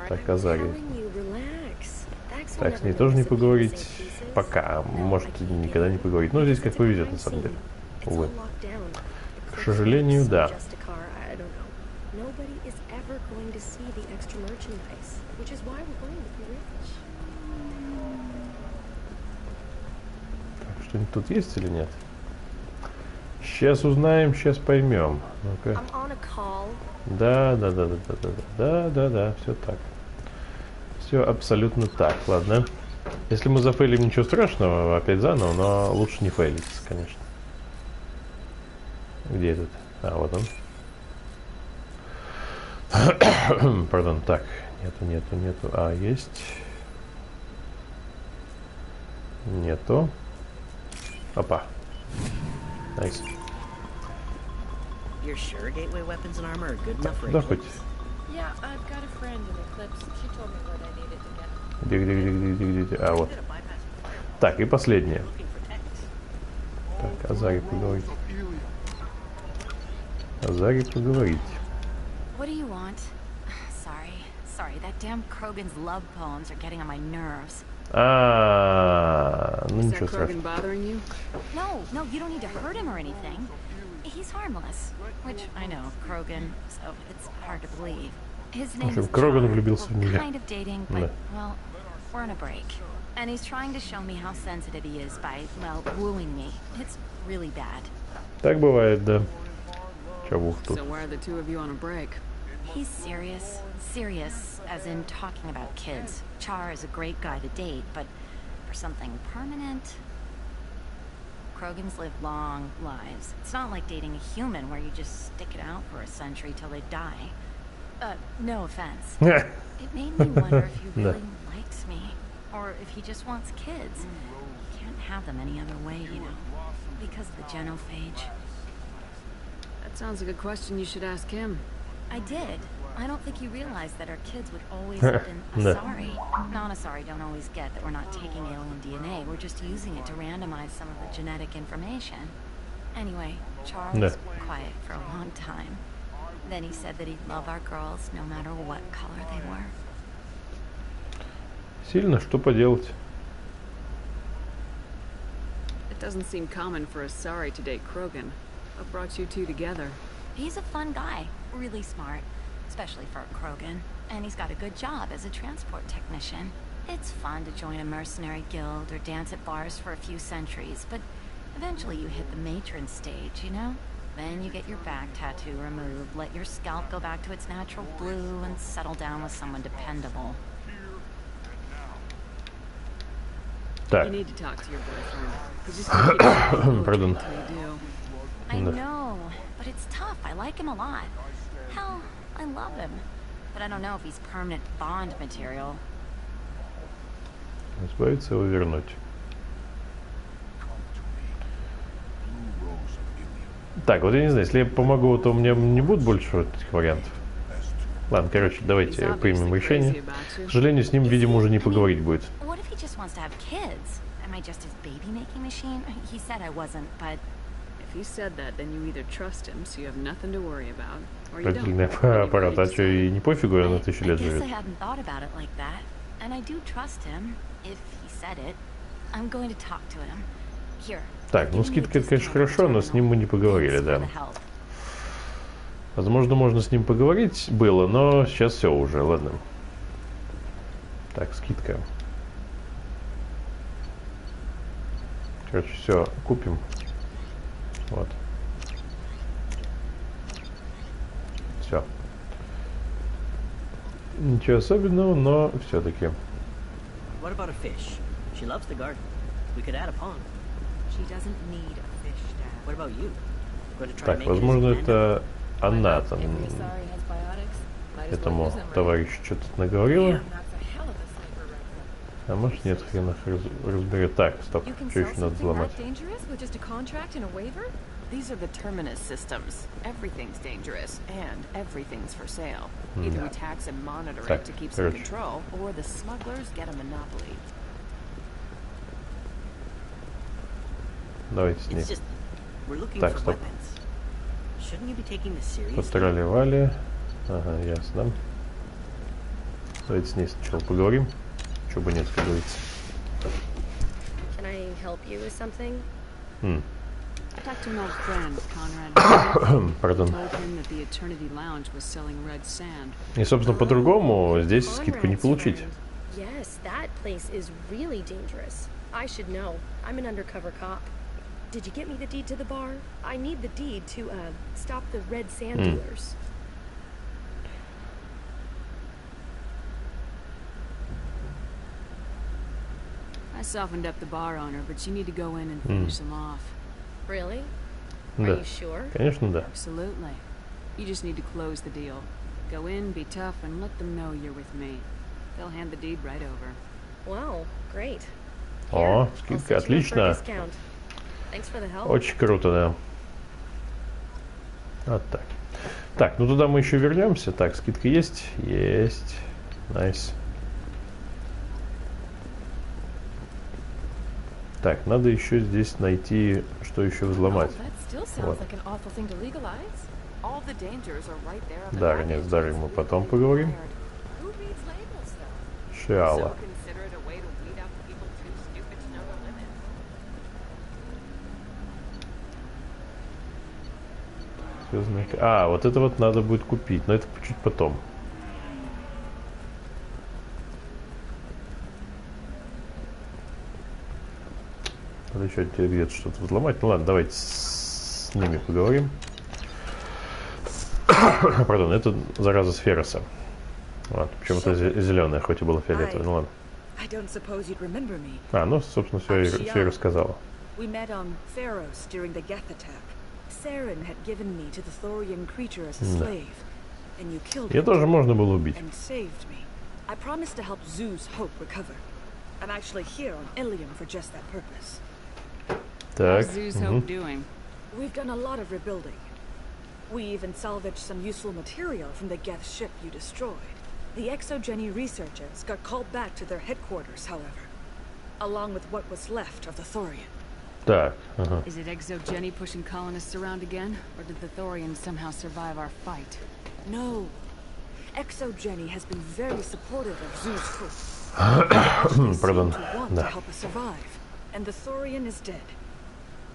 Так, Азари. Так, с ней тоже не поговорить. Пока. Может, никогда не поговорить. Но здесь как повезет, на самом деле. Увы. К сожалению, да. Так, что-нибудь тут есть или нет? Сейчас узнаем, сейчас поймем. Ну-ка. Да, все так. Все абсолютно так, ладно. Если мы зафейлим, ничего страшного, опять заново, но лучше не фейлиться, конечно. Где этот? А, вот он. Пардон, так. Нету. А, есть. Нету. Опа. Найс. Да, хоть. Где. А, вот. Так, и последнее. Так, о Заре поговорить. What do you want? Sorry, that damn Krogan's love poems are getting on my nerves. Ну ничего страшного. No, you don't need to hurt him or anything. He's harmless, which I know, Krogan, so it's hard to believe. His name is Krogan влюбился в меня. Kind of dating, but, well, we're on a break. And he's trying to show me how sensitive he is by, well, wooing me. It's really bad. Так бывает, да. Чего тут? So why are the two of you on a break? He's serious. Serious, as in talking about kids. Char is a great guy to date, but for something permanent... Krogans live long lives. It's not like dating a human where you just stick it out for a century till they die. No offense. It made me wonder if he really likes me. Or if he just wants kids. He can't have them any other way, you know. Because of the genophage. That sounds like a question you should ask him. I did. I don't think he realized that our kids would always have been Asari. Non-Asari don't always get that we're not taking alien DNA. We're just using it to randomize some of the genetic information. Anyway, Charles was quiet for a long time. Then he said that he'd love our girls no matter what color they were. Сильно, что поделать? It doesn't seem common for Asari to date Krogan. What brought you two together? He's a fun guy, really smart, especially for a Krogan. And he's got a good job as a transport technician. It's fun to join a mercenary guild or dance at bars for a few centuries, but eventually you hit the matron stage, you know? Then you get your back tattoo removed, let your scalp go back to its natural blue, and settle down with someone dependable. You need to talk to your boyfriend. He's just gonna keep Pardon. I know, but it's tough. I like him a lot. Hell, I love him. But I don't know if he's permanent Bond material. Избавиться его вернуть. Так, вот я не знаю, если я помогу, то у меня не будет больше этих вариантов. Ладно, короче, давайте примем решение. К сожалению, с ним, видимо, уже не поговорить будет. Родительный аппарат, а что, и не пофигу, он на 1000 лет живет. Так, ну скидка это, конечно, хорошо, но с ним мы не поговорили, да. Возможно, можно с ним поговорить было, но сейчас все уже, ладно. Так, скидка. Короче, все, купим. Вот. Все. Ничего особенного, но все-таки. Так, возможно, это она там этому товарищу что-то наговорила. А может нет, хрен их разберет. Так, стоп, что еще надо взломать? These are the terminus systems. Everything's dangerous, and everything's for sale. Either we tax and monitor it to keep some control, or the smugglers get a monopoly. Давайте с ней. Так, стоп. Потролливали. Ага, ясно. Давайте с ней сначала поговорим. Чего бы нет, как говорится. Пардон. И, собственно, по-другому здесь скидку не получить. Did you get me the deed to the bar? I need the deed to, stop the red sand dealers. I softened up the bar owner, but you need to go in and finish them off. Really? Да. Конечно, да. Absolutely. You just need to close the deal. Go in, be tough, and let them know you're with me. They'll hand the deed right over. Wow, great. О, скидка, отлично. Очень круто, да. Вот так. Так, ну туда мы еще вернемся. Так, скидка есть? Есть. Найс. Так, надо еще здесь найти, что еще взломать. Вот. Да, нет, с Дарьей мы потом поговорим. Шиала. А, вот это вот надо будет купить, но это чуть потом. Надо еще где-то что-то взломать. Ну ладно, давайте с ними поговорим. Пардон, это зараза с Ферроса. Ладно, почему-то зеленая, хоть и была фиолетовая. Ну ладно. А, ну, собственно, все и рассказала. Ее тоже можно было убить. Так. We've done a lot of rebuilding. We even salvaged some useful material from the Geth ship you destroyed. The Exogeny researchers got called back to their headquarters, however, along with what was left of the Thorian. Так. Is it Exogeny pushing colonists around again, or did the Thorians somehow survive our fight? No. Exogeny has been very supportive of Zoo's hope. Pardon. To help us survive, and the Thorian is dead.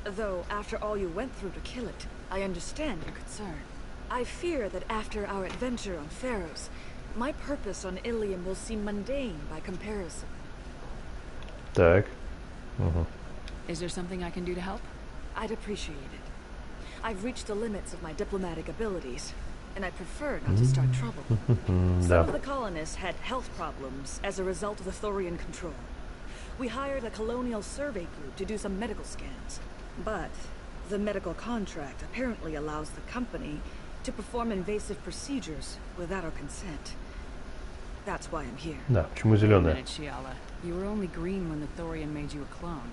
Though, after all you went through to kill it, I understand your concern. I fear that after our adventure on Pharos, my purpose on Ilium will seem mundane by comparison. Так. Is there something I can do to help? I'd appreciate it. I've reached the limits of my diplomatic abilities, and I prefer not to start trouble. Some of the colonists had health problems as a result of the Thorian control. We hired a colonial survey group to do some medical scans. But the medical contract apparently allows the company to perform invasive procedures without our consent. That's why I'm here. Да, почему зеленая? You were only green when the Thorian made you a clone.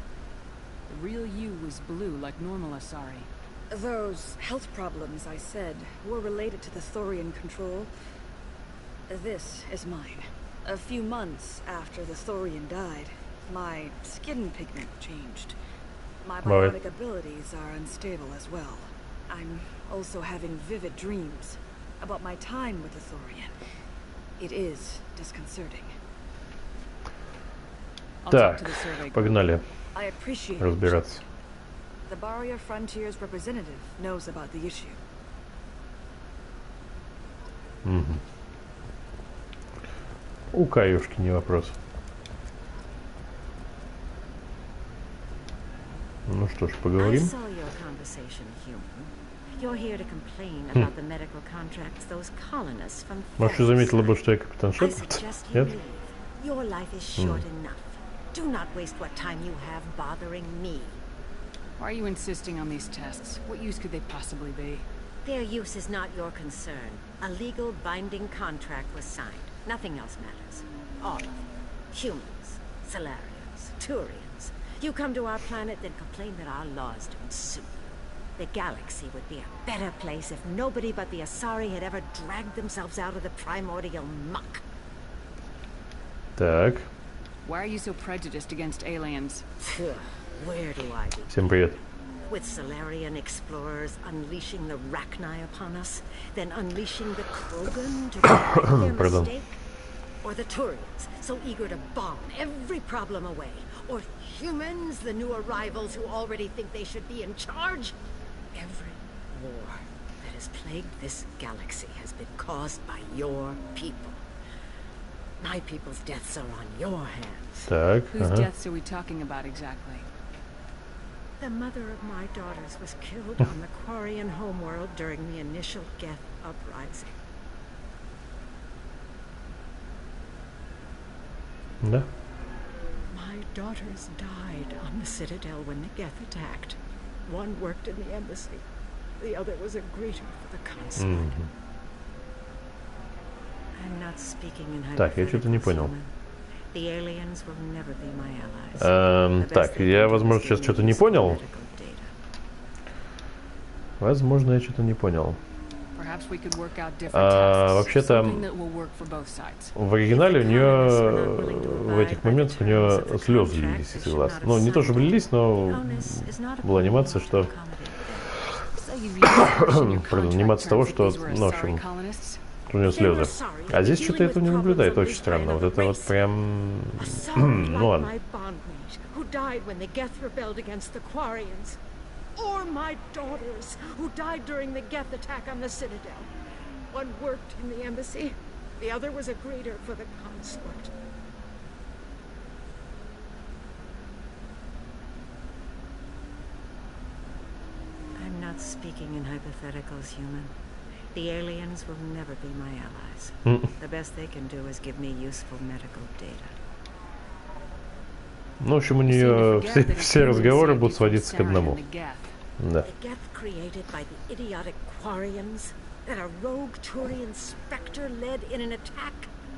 The real you was blue like normal Asari. Those health problems I said were related to the Thorian control. This is mine. A few months after the Thorian died, my skin pigment changed. My bionic abilities are unstable as well. I'm also having vivid dreams about my time with the Thorian. It is disconcerting. Так, погнали разбираться. The Barrier Frontiers representative knows about the issue. У Каюшки не вопрос. Ну что ж, поговорим. Может, заметила бы, что я капитан Шепард? Нет? Do not waste what time you have bothering me. Why are you insisting on these tests? What use could they possibly be? Their use is not your concern. A legal binding contract was signed. Nothing else matters. All of them. Humans, Solarians, Turians. You come to our planet, then complain that our laws don't suit you. The galaxy would be a better place if nobody but the Asari had ever dragged themselves out of the primordial muck. Так. Why are you so prejudiced against aliens? Where do I begin? Всем привет. With Solarian explorers unleashing the Rachni upon us, then unleashing the Krogan to correct their mistake? Or the Turians, so eager to bomb every problem away? Or humans, the new arrivals who already think they should be in charge? Every war that has plagued this galaxy has been caused by your people. My people's deaths are on your hands. Так, Whose deaths are we talking about exactly? The mother of my daughters was killed on the Quarian homeworld during the initial Geth uprising. Да. My daughters died on the Citadel when the Geth attacked. One worked in the embassy, The other was a greeter for the consulate. I'm not speaking in hypotheticals. Так, я что-то не понял. The aliens will never be my allies. Так, я, возможно, сейчас что-то не понял. Возможно, я что-то не понял. Вообще-то, в оригинале у нее, в этих моментах, у нее слезы лились из глаз. Ну, не то, чтобы лились, но была анимация, что... Пардон, анимация того, что, ну, в общем, у нее слезы. А здесь что-то этого не наблюдает, очень странно. Вот это вот прям... Ну ладно. Or my daughters, who died during the Geth attack on the Citadel. One worked in the embassy, the other was a greeter for the consulate. I'm not speaking in hypotheticals, human. The aliens will never be my allies. The best they can do is give me useful medical data. Ну, в общем, у нее все разговоры будут сводиться к одному. Да. The Geth created by the idiotic Quarians that a rogue Turian specter led in an attack.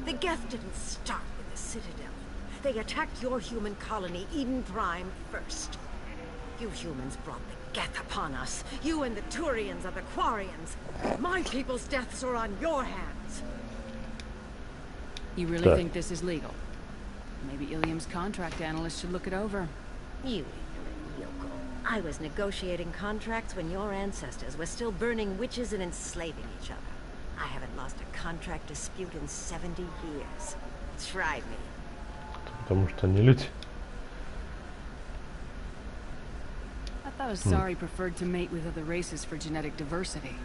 The Geth didn't start with the Citadel. They attacked your human colony, Eden Prime, first. You humans brought the Geth upon us. You and the Turians are the Quarians. My people's deaths are on your hands. You really think this is legal? Maybe Ilium's contract analyst should look it over. You ignorant yokel. I was negotiating contracts when your ancestors were still burning witches and enslaving each other. I haven't lost a contract dispute in 70 years. Try me. Потому что они люди. I thought Asari preferred to mate with other races for genetic diversity.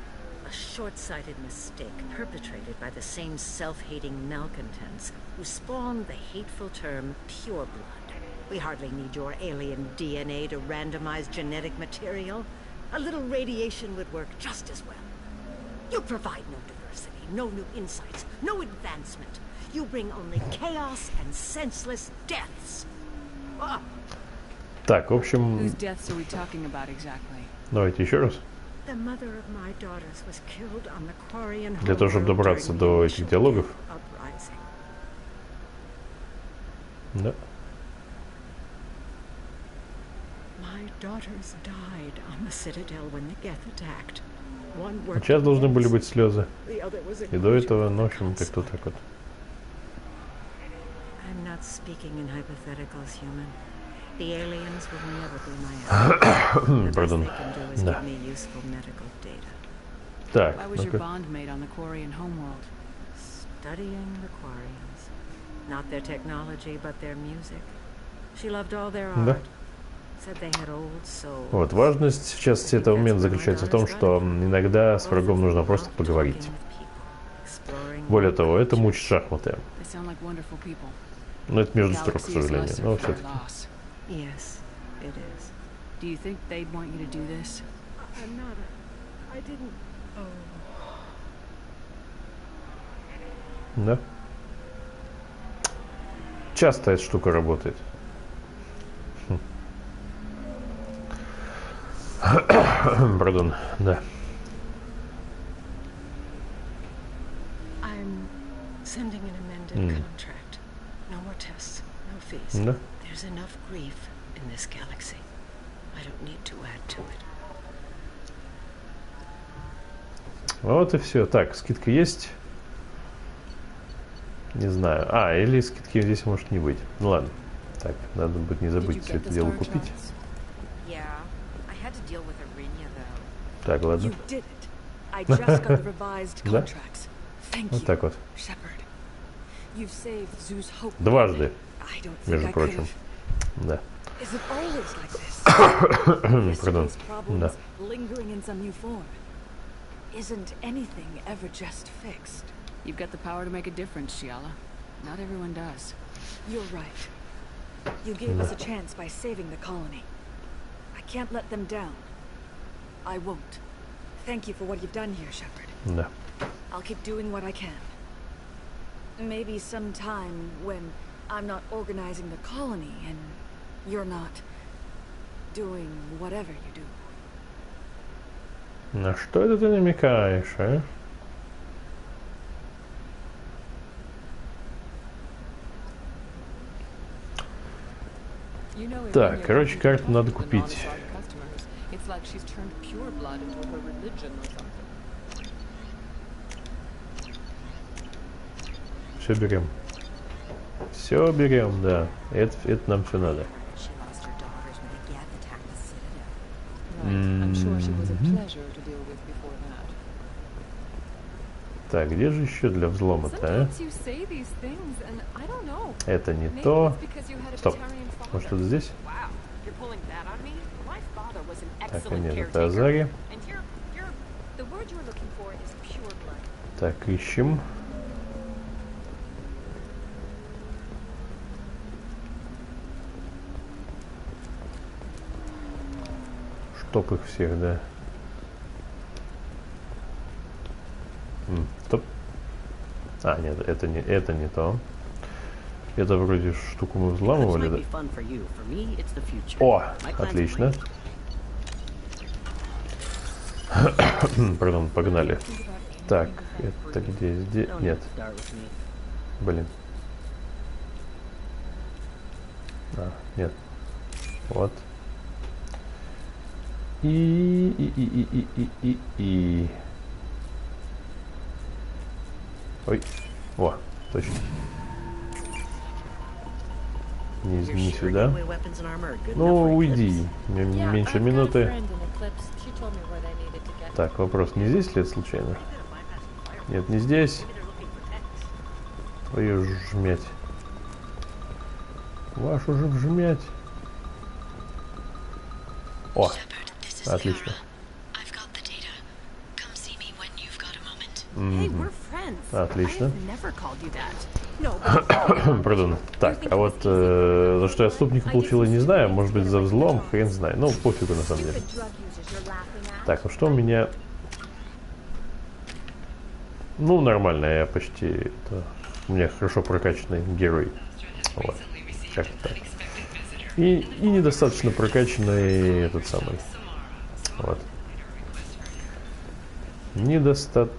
A short-sighted mistake perpetrated by the same self-hating malcontents who spawned the hateful term pureblood. We hardly need your alien DNA to randomize genetic material. A little radiation would work just as well. You provide no diversity, no new insights, no advancement. You bring only chaos and senseless deaths. Так, в общем... Whose deaths are we talking about exactly? Давайте еще раз. The mother of my daughters was killed on the Quarian Для того, чтобы добраться до этих диалогов. Да. My daughters died on the Citadel when the Geth attacked. Сейчас должны были быть слезы. И до этого, ну, в общем, как-то так вот. I'm not speaking in hypotheticals, human. The aliens will never be my allies. Pardon. Да. Так, Why was your bondmate on the Quarian homeworld? Studying the Quarians. Not their technology, but their music. She loved all their art. Said they had old souls. Вот, важность сейчас этого момента заключается в том, что иногда с врагом нужно просто поговорить. Более того, это мучит шахматы. Но это между строк, к сожалению. Но все-таки. Yes, it is. Do you think they'd want you to do this? I'm not. I didn't. Oh. Да. Часто эта штука работает. Пардон, да. I'm sending an amended contract. No more tests, no fees. Да. There's enough grief in this galaxy. I don't need to add to it. Вот и все. Так, скидка есть? Не знаю. А, или скидки здесь может не быть. Ну ладно. Так, надо будет не забыть все это дело купить. Так, ладно. Да? Вот так вот. Дважды, между прочим. Да. Пардон. Да. Isn't anything ever just fixed? You've got the power to make a difference, Shiala. Not everyone does. You're right. You gave us a chance by saving the colony. I can't let them down. I won't. Thank you for what you've done here, Shepard. Да. I'll keep doing what I can. Maybe sometime when I'm not organizing the colony and you're not doing whatever you do. На что это ты намекаешь, а? Так, короче, карту надо купить. Все берем. Все берем, да. Это нам все надо. Так, где же еще для взлома-то, а? Это не то. Стоп. Может, это здесь? Так, а нет, это Азари. Так, ищем. Чтоб их всех, да. Стоп. А, нет, это не то. Это вроде штуку мы взламывали, да? О, отлично. Пардон, погнали. Так, это где? Здесь? Нет. Блин. А, нет. Вот. И. Ой. О, точно. Не сюда. Ну, уйди. Меньше минуты. Так, вопрос, не здесь ли это случайно? Нет, не здесь. Твою жмять. Вашу же вжмять. О, отлично. Отлично. Пардон. Так, а вот за что я отступника получил, я не знаю. Может быть, за взлом, хрен знает. Ну, пофигу на самом деле. Так, ну что у меня... Ну, нормально, я почти... Это... У меня хорошо прокачанный герой. Вот. Как-то так. И недостаточно прокачанный этот самый. Вот. Недостаточно...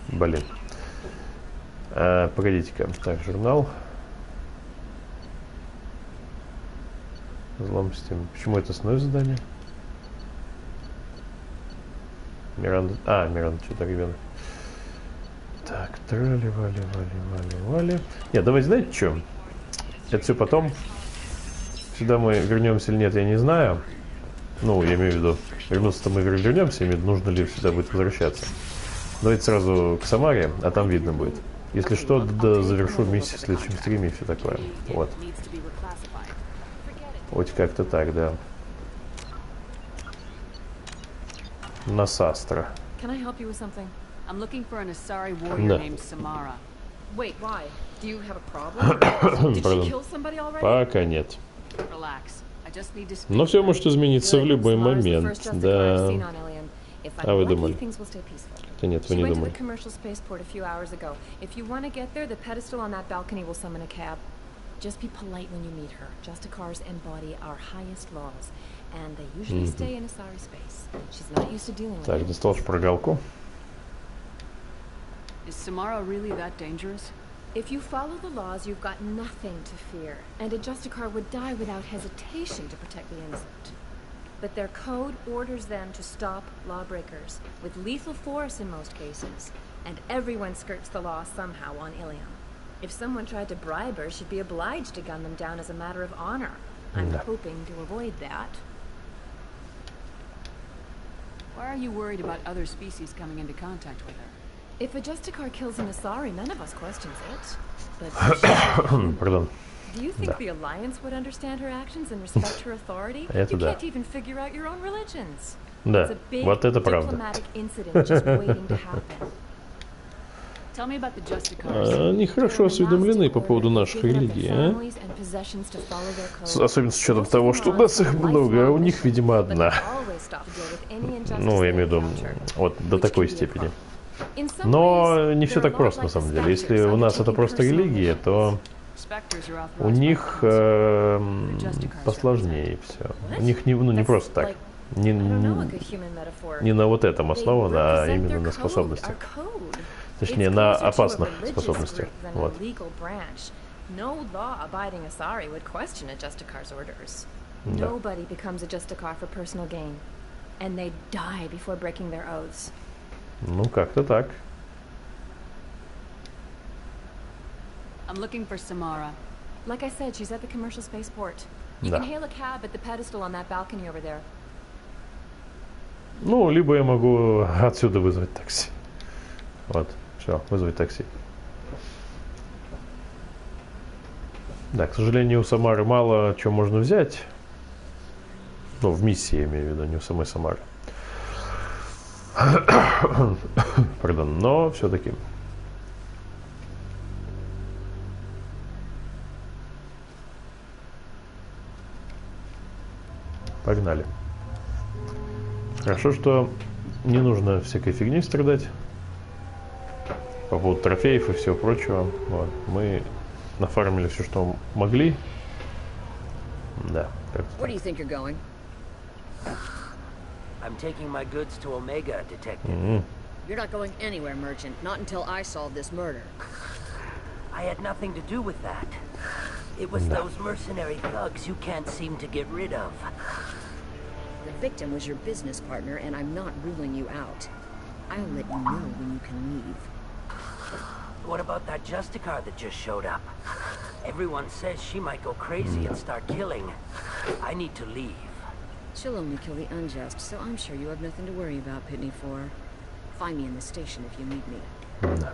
Блин. Погодите-ка. Так, журнал. Взлом системы. Почему это основное задание? Миранда. А, Миранда, что-то ребенок. Так, вали. Нет, давайте, знаете, что? Это все потом. Сюда мы вернемся или нет, я не знаю. Ну, я имею в виду, вернуться-то мы вернемся, и нужно ли сюда будет возвращаться. Давайте сразу к Самаре, а там видно будет. Если что, завершу миссию в следующем стриме и все такое. Вот. Вот как-то так, да. Насастра. Пока нет. Но все может измениться в любой момент. Да. А вы думали? Да нет, вы не думали. Just be polite when you meet her. Justicars embody our highest laws, and they usually stay in a sorry space. She's not used to dealing with Так, достал шпаргалку. Is Samara really that dangerous? If you follow the laws, you've got nothing to fear, and a Justicar would die without hesitation to protect the innocent. But their code orders them to stop lawbreakers, with lethal force in most cases, and everyone skirts the law somehow on Ilium. If someone tried to bribe her, she'd be obliged to gun them down as a matter of honor. I'm hoping to avoid that. Why are you worried about other species coming into contact with her? If a Justicar kills an Asari, none of us questions it. But Pardon. Do you think the Alliance would understand her actions and respect her authority? You can't even figure out your own religions. Да, It's a big вот это правда. diplomatic incident just waiting to happen. Они хорошо осведомлены по поводу наших религий, а? Особенно с учетом того, что у нас их много, а у них, видимо, одна. Ну, я имею в виду, вот до такой степени. Но не все так просто, на самом деле. Если у нас это просто религия, то У них посложнее все. У них не просто так. Не на вот этом основано, а именно на способностях. Точнее, на опасных способностях. Вот. No law-abiding Asari would question a Justicar's orders. Да. Nobody becomes a Justicar for personal gain, and they die before breaking their oaths. Ну, как-то так. I'm looking for Samara. Like I said, she's at the commercial spaceport. You Да. can hail a cab at the pedestal on that balcony over there. Ну, либо я могу отсюда вызвать такси. Вот, все, вызвать такси. Да, к сожалению, у Самары мало чего можно взять. Ну, в миссии, я имею в виду, не у самой Самары. Пардон, но все-таки. Погнали. Хорошо, что не нужно всякой фигней страдать по поводу трофеев и всего прочего. Вот. Мы нафармили все, что могли. Да. Where do you think you're going? I'm taking my goods to Omega, Detective. You're not going anywhere, Merchant. Not until I solve this murder. I had nothing to do with that. It was those mercenary thugs you can't seem to get rid of. The victim was your business partner, and I'm not ruling you out. I'll let you know when you can leave. What about that Justicar that just showed up? Everyone says she might go crazy and start killing. I need to leave. She'll only kill the unjust, so I'm sure you have nothing to worry about, Pitney 4. Find me in the station if you need me. Да.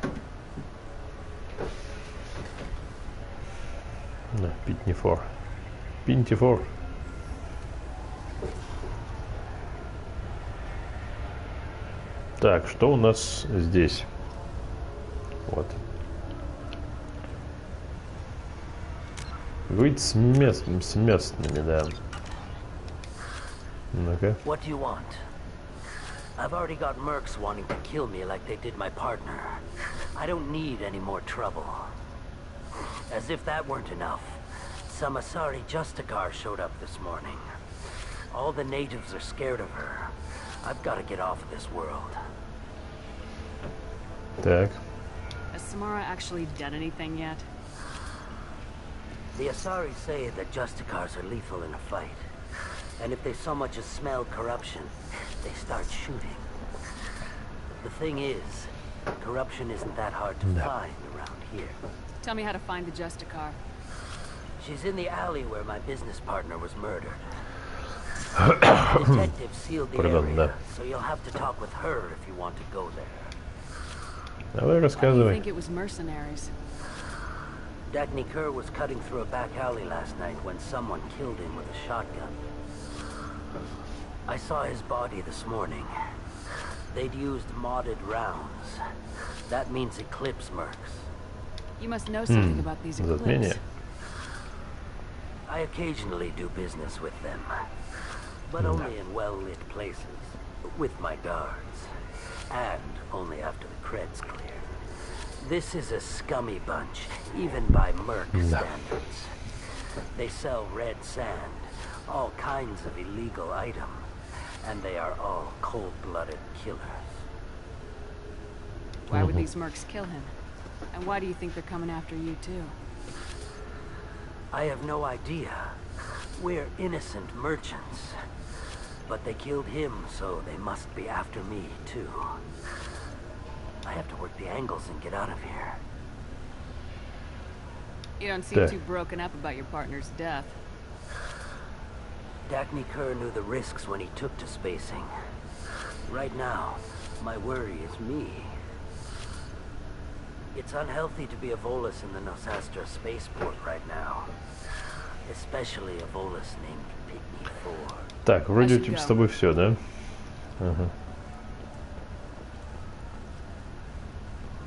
Да, Pitney 4. Pitney 4. Так, что у нас здесь? Вот. Говорить с местными, да. Ну-ка. What do you want? I've already got mercs wanting to kill me like they did my partner. I don't need any more trouble. As if that weren't enough, some Asari Justicar showed up this morning. All the natives are scared of her. I've got to get off of this world. Так. Has Samara actually done anything yet? The Asari say that Justicars are lethal in a fight. And if they so much as smell corruption, they start shooting. The thing is, corruption isn't that hard to find around here. Tell me how to find the Justicar. She's in the alley where my business partner was murdered. The detective sealed the area, so you'll have to talk with her if you want to go there. Давай Why do you рассказывай. think it was mercenaries? Dagny Kerr was cutting through a back alley last night when someone killed him with a shotgun. I saw his body this morning. They'd used modded rounds. That means Eclipse mercs. You must know something about these Eclipse. I occasionally do business with them, but only in well-lit places, with my guards, and only after the cred's clear. This is a scummy bunch, even by merc standards. They sell red sand, all kinds of illegal items, and they are all cold-blooded killers. Why would these mercs kill him? And why do you think they're coming after you too? I have no idea. We're innocent merchants. But they killed him, so they must be after me too. I have to work the angles and get out of here. You don't seem too broken up about your partner's death. Dagny Kerr knew the risks when he took to spacing. Right now, my worry is me. It's unhealthy to be a Volus in the Nosastra spaceport right now. Especially a Volus named Pitney 4. Так, вроде типа с тобой все, да? Ага.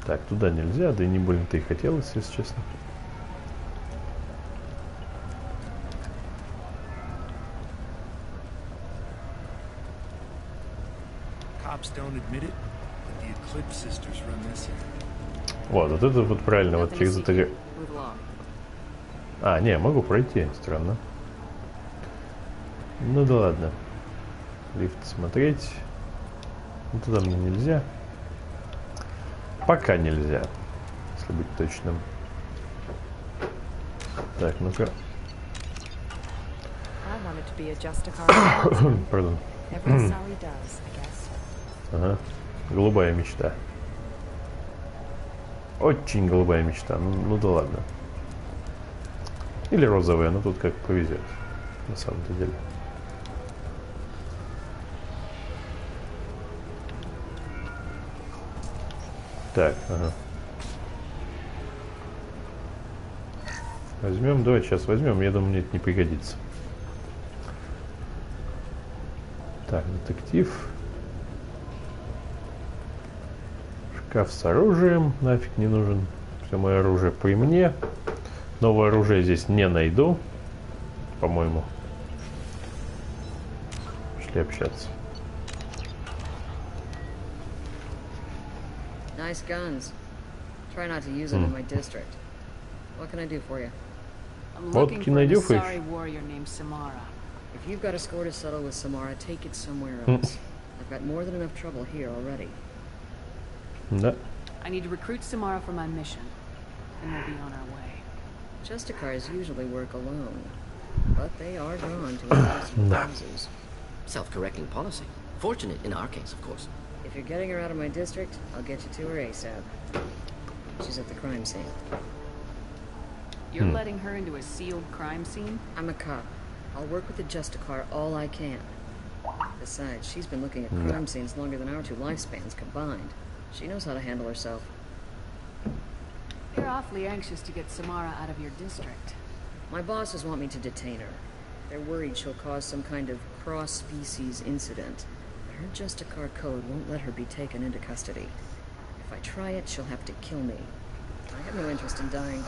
Так, туда нельзя, да и не больно-то и хотелось, если честно. Вот это вот правильно, вот через это... А, не, могу пройти. Странно. Ну да ладно. Лифт смотреть. Ну, туда мне нельзя. Пока нельзя. Если быть точным. Так, ну-ка. Пардон. Ага. Голубая мечта. Очень голубая мечта. Ну да ладно. Или розовая, но тут как повезет. На самом-то деле. Так, ага. Возьмем, давай сейчас возьмем. Я думаю, мне это не пригодится. Так, детектив. Шкаф с оружием. Нафиг не нужен. Все мое оружие при мне. Новое оружие здесь не найду. По-моему. Шли общаться. Nice guns. Try not to use them in my district. What can I do for you? I'm looking for an Asari warrior named Samara. If you've got a score to settle with Samara, take it somewhere else. I've got more than enough trouble here already. Да. I need to recruit Samara for my mission, and we'll be on our way. Justicars usually work alone, but they are drawn to invasive causes. Self-correcting policy. Fortunate in our case, of course. If you're getting her out of my district, I'll get you to her ASAP. She's at the crime scene. You're letting her into a sealed crime scene? I'm a cop. I'll work with the Justicar all I can. Besides, she's been looking at crime scenes longer than our two lifespans combined. She knows how to handle herself. You're awfully anxious to get Samara out of your district. My bosses want me to detain her. They're worried she'll cause some kind of cross-species incident. But her Justicar code won't let her be taken into custody. If I try it, she'll have to kill me. I have no interest in dying.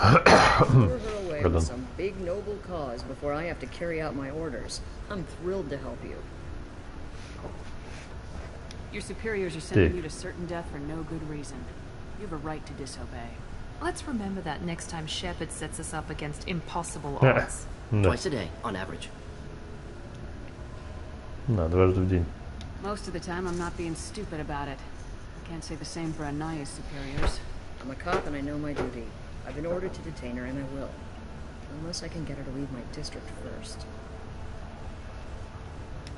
Lure her away with some big noble cause before I have to carry out my orders. I'm thrilled to help you. Your superiors are sending you to certain death for no good reason. You have a right to disobey. Let's remember that next time Shepard sets us up against impossible odds. Twice a day, on average. Дважды в день. Most of the time, I'm not being stupid about it. I can't say the same for Anaya's superiors. I'm a cop and I know my duty. I've been ordered to detain her and I will. Unless I can get her to leave my district first.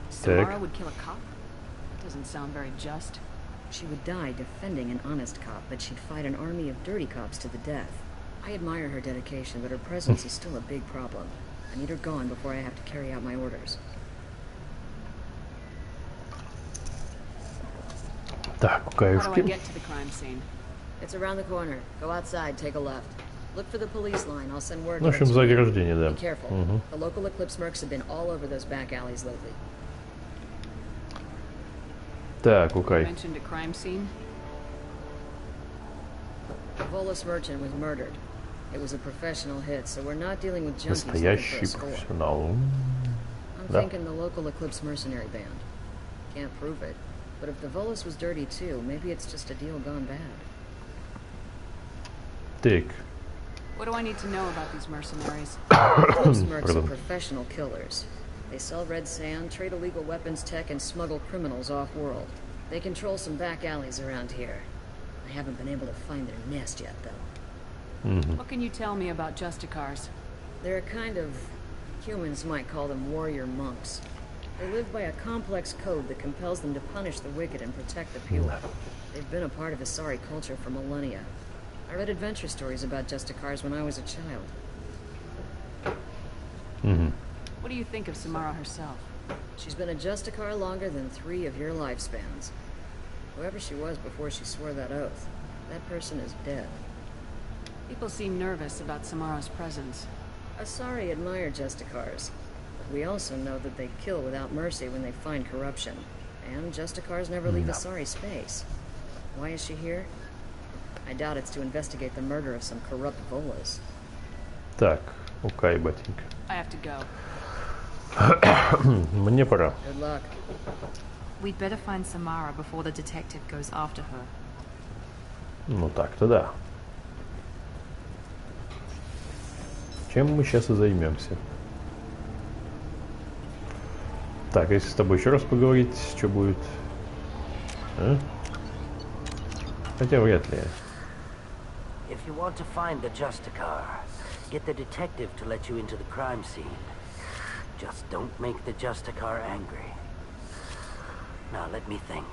Samara would kill a cop? That doesn't sound very just. She would die defending an honest cop, but she'd fight an army of dirty cops to the death. I admire her dedication, but her presence is still a big problem. I need her gone before I have to carry out my orders. Так, How do I get to the crime scene? It's around the corner. Go outside, take a left. Look for the police line. I'll send word. В общем, за ограждение, да. Be careful. The local Eclipse mercs have been all over those back alleys lately. Так, окей. Mentioned a crime scene? The Volus merchant was murdered. It was a professional hit, so we're not dealing with junkies looking for a score. I'm thinking the local Eclipse mercenary band. Can't prove it, but if the Volus was dirty too, maybe it's just a deal gone bad. Так. What do I need to know about these mercenaries? Eclipse mercs are professional killers. They sell red sand, trade illegal weapons tech, and smuggle criminals off-world. They control some back alleys around here. I haven't been able to find their nest yet, though. What can you tell me about Justicars? They're a kind of... humans might call them warrior monks. They live by a complex code that compels them to punish the wicked and protect the pure. They've been a part of Asari culture for millennia. I read adventure stories about Justicars when I was a child. What do you think of Samara herself? She's been a Justicar longer than 3 of your lifespans. Whoever she was before she swore that oath, that person is dead. People seem nervous about Samara's presence. Asari admire Justicars, but we also know that they kill without mercy when they find corruption. And Justicars never leave Asari space. Why is she here? I doubt it's to investigate the murder of some corrupt Volas. Так, окей, батенька. I have to go. Мне пора. Good luck. We'd better find Samara before the detective goes after her. Ну так-то да. Чем мы сейчас и займемся. Так, если с тобой еще раз поговорить, что будет? А? Хотя вряд ли. If you want to find the Justicar, get the detective to let you into the crime scene. Just don't make the Justicar angry. Now let me think.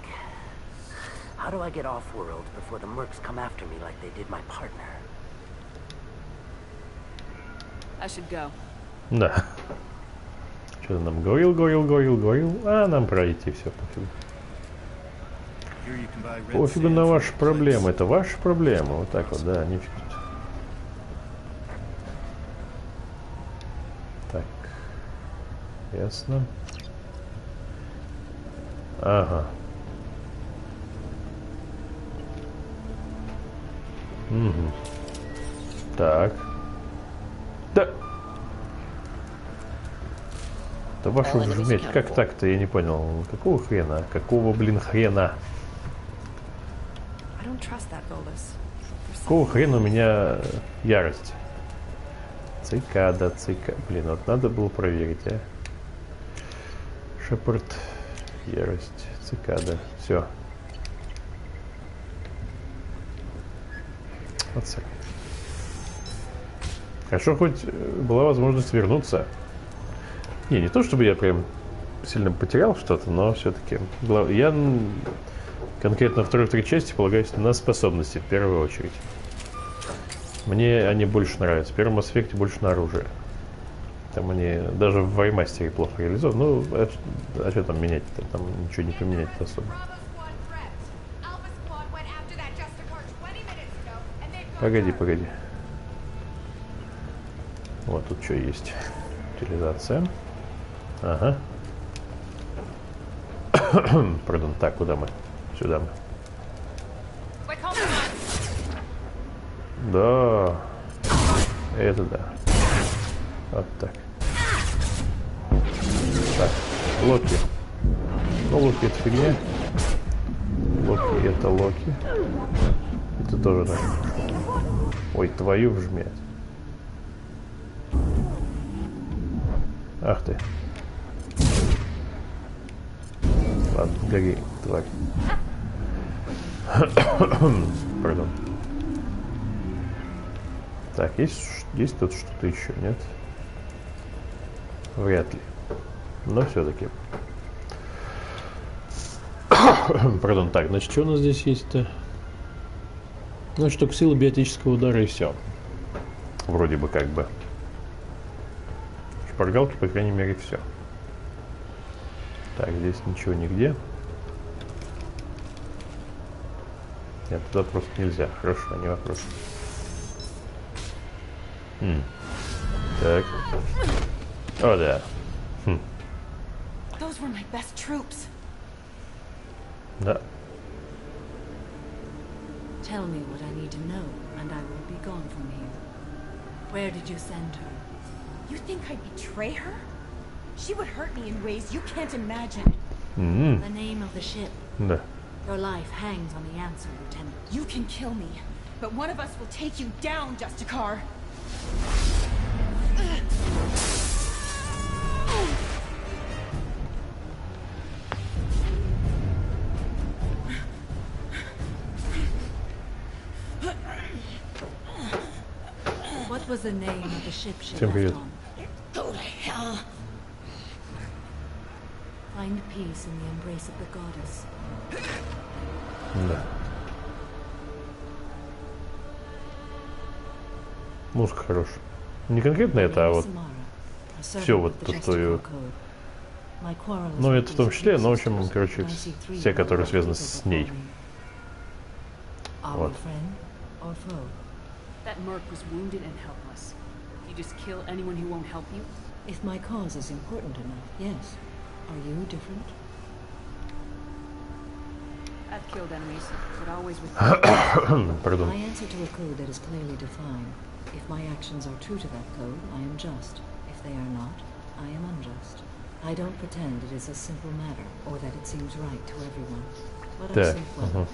How do I get off-world before the mercs come after me like they did my partner? I should go. Да. Что-то нам говорил, а нам пройти все пофигу. Пофигу на ваши проблемы, это ваши проблемы. Вот так вот, да, нифига. Так, ясно. Ага. Угу. Так. Да. Да вашу жметь, как так-то, я не понял. Какого хрена? Какого, блин, хрена? Какого хрена у меня ярость? Цикада. Блин, вот надо было проверить, а. Шепард, ярость, цикада. Все. Вот так. Хорошо, хоть была возможность вернуться. Не то чтобы я прям сильно потерял что-то, но все-таки я конкретно второй части полагаюсь на способности в первую очередь. Мне они больше нравятся. В первом аспекте больше на оружие. Там они даже в Remastered плохо реализованы. Ну, а что там менять-то? Там ничего не поменять особо. Погоди. Вот тут что есть. Утилизация. Ага. Пардон, так, куда мы? Сюда мы. Да. Это да. Вот так. Так, Локи. Ну, Локи это фигня. Локи это Локи. Это тоже да. Ой, твою вжмять. Ах ты. Ладно, гори, тварь. Пардон. Так, есть тут что-то еще, нет? Вряд ли. Но все-таки. Пардон, так, значит, что у нас здесь есть-то? Ну, штука силы биотического удара и все. Вроде бы как бы. Шпаргалки, по крайней мере, все. Так, здесь ничего нигде. Нет, туда просто нельзя. Хорошо, не вопрос. Так. О, да. Да. Tell me what I need to know, and I will be gone from here. Where did you send her? You think I'd betray her? She would hurt me in ways you can't imagine. The name of the ship. Да. Your life hangs on the answer, Lieutenant. You can kill me, but one of us will take you down, Justicar. What was the name of the ship she Всем привет. left on? Go to hell. Find peace in the embrace of the goddess. Да. Музыка хорошая. Не конкретно это, а вот все вот пустую. Ну, это в том числе, но в общем, короче, все, которые связаны с ней. Вот. That merc was wounded and helpless. You just kill anyone who won't help you? If my cause is important enough, yes. Are you different? I've killed enemies, but always with Pardon. I answer to a code that is clearly defined. If my actions are true to that code, I am just. If they are not, I am unjust. I don't pretend it is a simple matter, or that it seems right to everyone. But I think well at,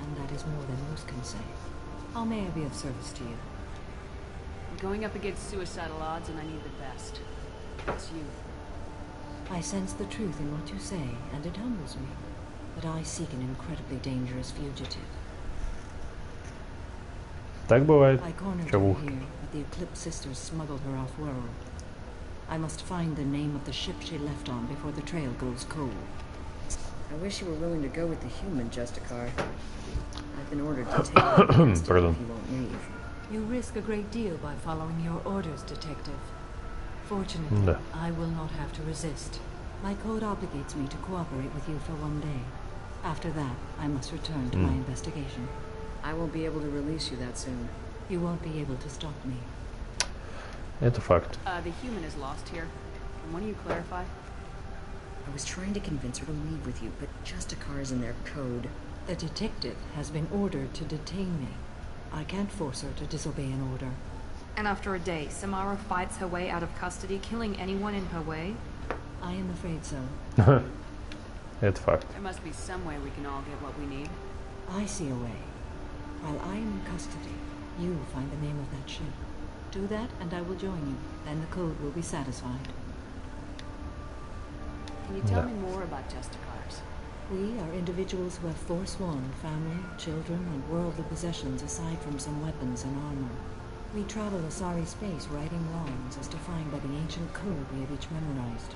and that is more than most can say. How may I be of service to you? We're going up against suicidal odds, and I need the best. It's you. I sense the truth in what you say, and it humbles me. But I seek an incredibly dangerous fugitive. Так бывает. I cornered her here, but the Eclipse sisters smuggled her off-world. I must find the name of the ship she left on before the trail goes cold. I wish you were willing to go with the human, Justicar. I've been ordered to take him if he won't leave. You risk a great deal by following your orders, Detective. Fortunately, I will not have to resist. My code obligates me to cooperate with you for one day. After that, I must return to my investigation. I won't be able to release you that soon. You won't be able to stop me. Это факт. The human is lost here. And when do you clarify? I was trying to convince her to leave with you, but Justicar is in their code. The detective has been ordered to detain me. I can't force her to disobey an order. And after a day, Samara fights her way out of custody, killing anyone in her way? I am afraid so. Это факт. There must be some way we can all get what we need. I see a way. While I am in custody, you find the name of that ship. Do that, and I will join you. Then the code will be satisfied. Can you tell me more about Justicars? We are individuals who have forsworn family, children, and worldly possessions aside from some weapons and armor. We travel Asari space righting wrongs as defined by the ancient code we have each memorized.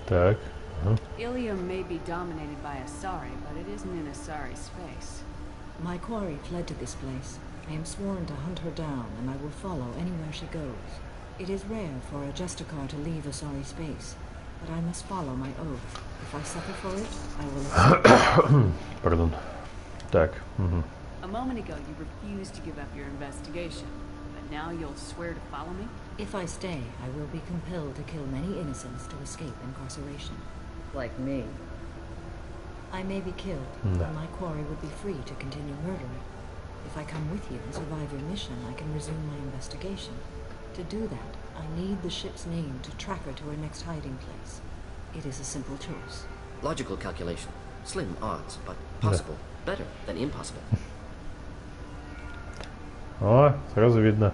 Так. Ilium may be dominated by Asari, but it isn't in Asari space. My quarry fled to this place. I am sworn to hunt her down, and I will follow anywhere she goes. It is rare for a Justicar to leave Asari space, but I must follow my oath. If I suffer for it, I will. Pardon. Так. A moment ago, you refused to give up your investigation, but now you'll swear to follow me? If I stay, I will be compelled to kill many innocents to escape incarceration. Like me. I may be killed, but my quarry would be free to continue murdering. If I come with you and survive your mission, I can resume my investigation. To do that, I need the ship's name to track her to her next hiding place. It is a simple choice. Logical calculation. Slim odds, but possible. Better than impossible. О, сразу видно.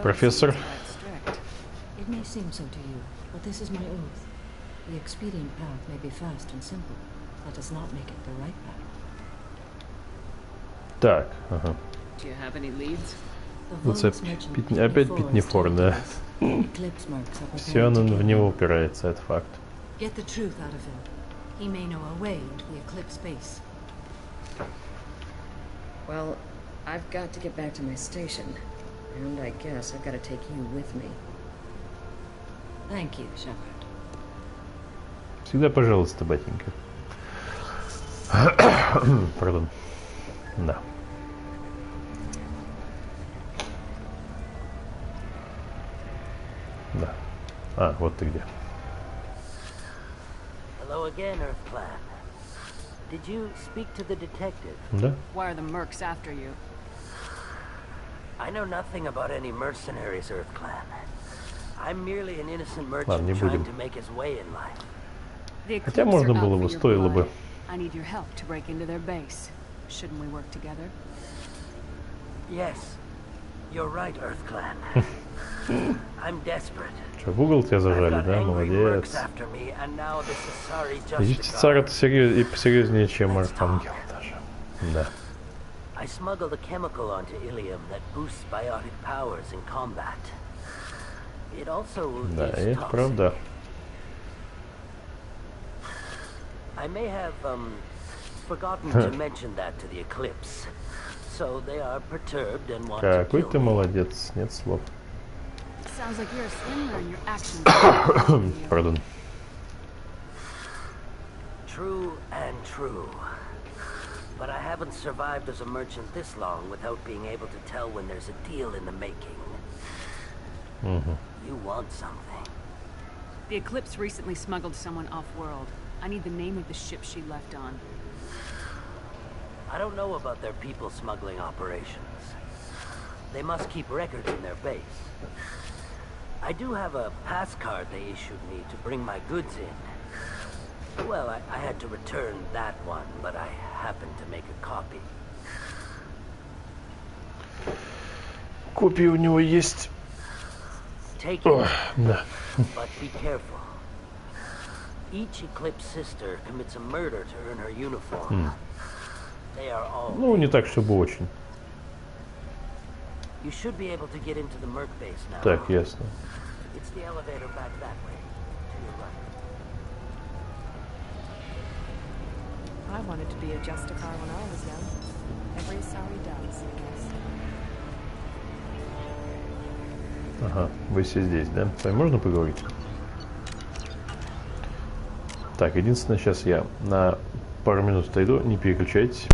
Профессор. It may seem so to you, but this is my oath. The expedient path may be fast and simple. That does not make it the right path. Так, ага. Do you have any leads? Опять Питнифор, да. Все в него упирается, это факт. Get the truth out of him. He may know a way into the Eclipse space. Well, I've got to get back to my station, and I guess I've got to take you with me. Thank you, Shepard. Всегда пожалуйста, батенька. Пардон. Да. Да. А, вот ты где. Hello again, Earthclan. Did you speak to the detective? Да. Why are the mercs after you? I know nothing about any mercenaries, Earthclan. I'm merely an innocent merchant trying to make his way in life. Хотя можно было бы, стоило бы. I need your help to break into their base. Shouldn't we work together? Yes, you're right, Earthclan. I'm desperate. Что, в угол тебя зажали, да? Молодец. Видите, царь это и посерьезнее, чем Архангел даже. Да. I smuggled a chemical onto Ilium that boosts biotic powers in combat. It also Да, is это правда. I may have forgotten to mention that to the Eclipse, so they are perturbed and want to Какой kill ты me. молодец, нет слов. Sounds like you're a swimmer and your actions. Pardon. True and true. But I haven't survived as a merchant this long without being able to tell when there's a deal in the making. You want something. The Eclipse recently smuggled someone off-world. I need the name of the ship she left on. I don't know about their people smuggling operations. They must keep records in their base. I do have a pass card they issued me to bring my goods in. Well, I had to return that one, but I happened to make a copy. копии у него есть. Ох, да. But be careful. Each Eclipse sister commits a murder to earn her uniform. They are all. Ну, не так, чтобы очень. You should be able to get into the Merc base now. Так, ясно. It's the elevator back that way. To your right. I wanted to be a Justicar when I was young. Every sorry does, I guess. Ага, вы все здесь, да? С вами можно поговорить? Так, единственное, сейчас я на пару минут отойду, не переключайтесь.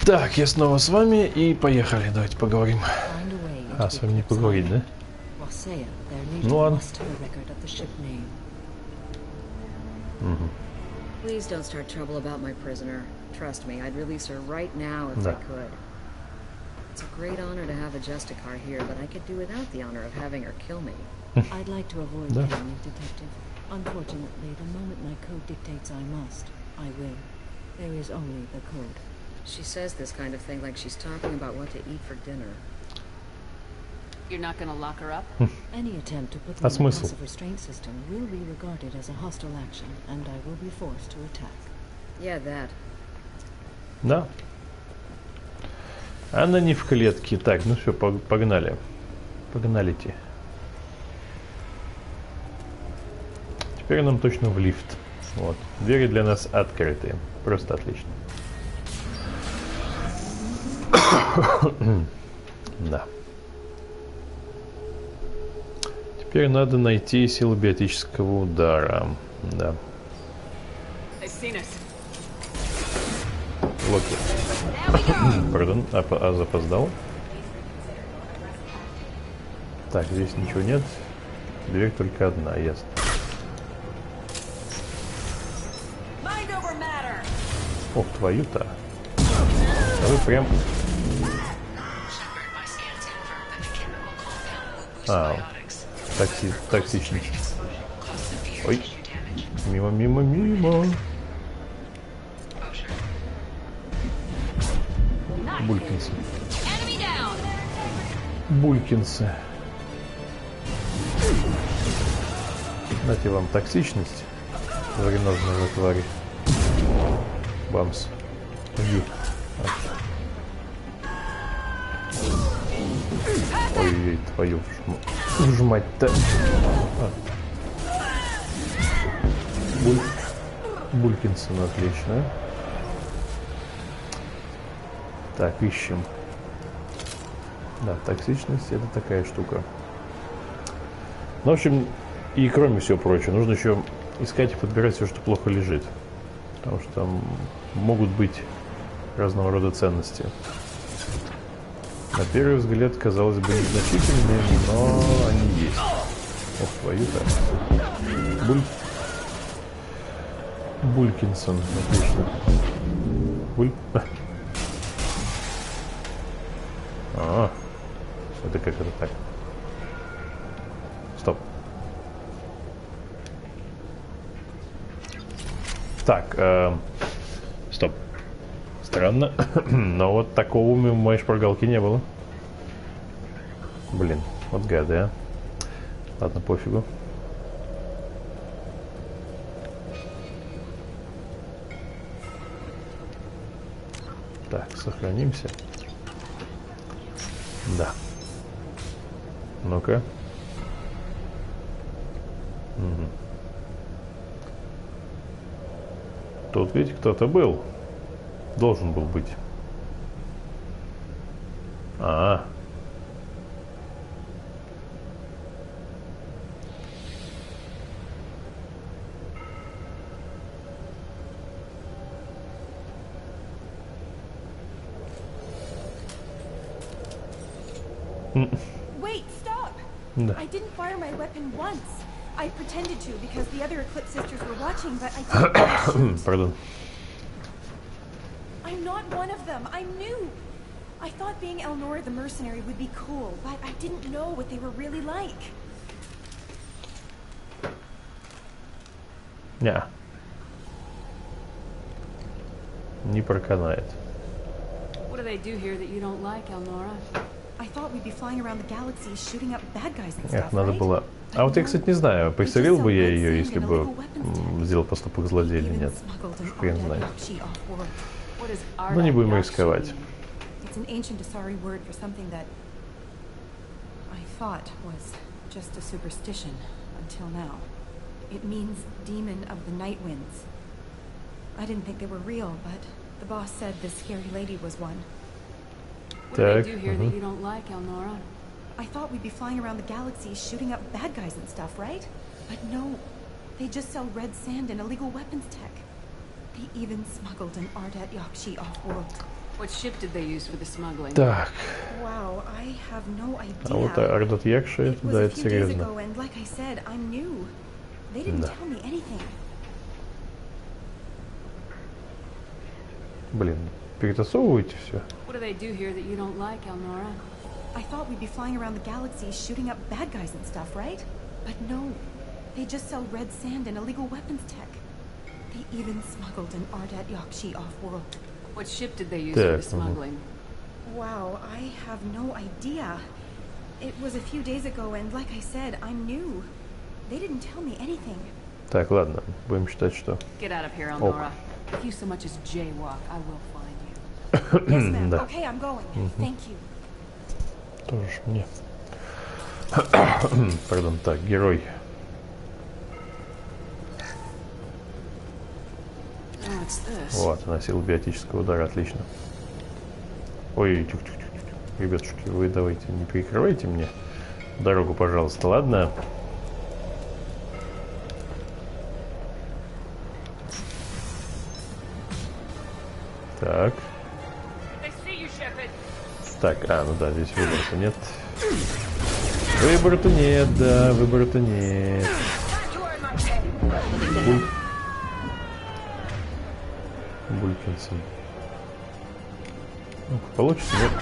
Так, я снова с вами и поехали. Давайте поговорим. А, с вами не поговорить, да? Ну ладно. Please don't start trouble about my prisoner. Trust me, I'd release her right now if I could. It's a great honor to have a Justicar here, but I could do without the honor of having her kill me. I'd like to avoid killing you, Detective. Unfortunately, the moment my code dictates I must, I will. There is only the code. She says this kind of thing like she's talking about what to eat for dinner. You're not gonna lock her up? Any attempt to put me in a passive restraint system will be regarded as a hostile action, and I will be forced to attack. Yeah, that. Да. Она не в клетке. Так, ну все, погнали. Погналите. Теперь нам точно в лифт. Вот. Двери для нас открытые. Просто отлично. Да. Теперь надо найти силу биотического удара. Да. Локи. Пардон, запоздал. Так, здесь ничего нет. Дверь только одна, ясно. Ох, твою-то. А вы прям... Токсичность. Ой. Мимо. Булькинсы. Булькинсы. Дайте вам токсичность. Вреднозные твари. Бамс. Ой-ой, твою ж мать-то. Булькинсон, отлично. Так, ищем. Да, токсичность — это такая штука. Ну, в общем, и кроме всего прочего, нужно еще искать и подбирать все, что плохо лежит. Потому что там могут быть разного рода ценности. На первый взгляд, казалось бы, незначительные, но они есть. Ох, твою-то. Булькинсон, отлично. Это как это так? Стоп. Так, стоп. Странно. Но вот такого у моей шпаргалки не было. Блин, вот гады, а. Ладно, пофигу. Так, сохранимся. Да. Ну-ка. Угу. Тут ведь кто-то был. Должен был быть. Wait, stop! I didn't fire my weapon once. I pretended to because the other Eclipse sisters were watching, but I didn't. Pardon. I'm not one of them. I'm new. I thought being Elnora the mercenary would be cool, but I didn't know what they were really like. Не. Не проканает. What do they do here that you don't like, Elnora? I thought we'd be flying around the galaxy shooting up bad guys and stuff, надо было. А вот я, кстати, не знаю, поисцелил бы я ее, если бы сделал поступок злодея или нет. Хрен знает. Но не будем рисковать. It's an ancient Asari word for something that I thought was just a superstition until now. It means demon of the night winds. I didn't think they were real, but the boss said this scary lady was one. What do they do here that you don't like, Elnora? I thought we'd be flying around the galaxy shooting up bad guys and stuff, right? But no. They just sell red sand and illegal weapons tech. They even smuggled an Ardat Yakshi off-world. Так. А вот Ардат Якши, да, это серьезно. Да. Блин, перетасовываете все. I thought we'd be flying around the galaxy shooting up bad guys and stuff, right? But no. They just sell red sand and illegal weapons tech. They even smuggled an Ardat Yakshi off-world. What ship did they use for the smuggling? Wow, I have no idea. It was a few days ago, and like I said, I'm new. They didn't tell me anything. Так, ладно, будем считать, что... Get out of here, Elnora. If you so much as jaywalk, I will find you. Yes, ma'am. Okay, I'm going. Thank you. Тоже ж мне. Пардон, так, герой. Вот, наносил биотического удара, отлично. Ой, тихо-тихо-тихо. Ребятушки, вы давайте не перекрывайте мне дорогу, пожалуйста, ладно? Так. Так, ну да, здесь выбора-то нет. Выбора-то нет, да, выбора-то нет. Булькинсон. Ну, получится, нет?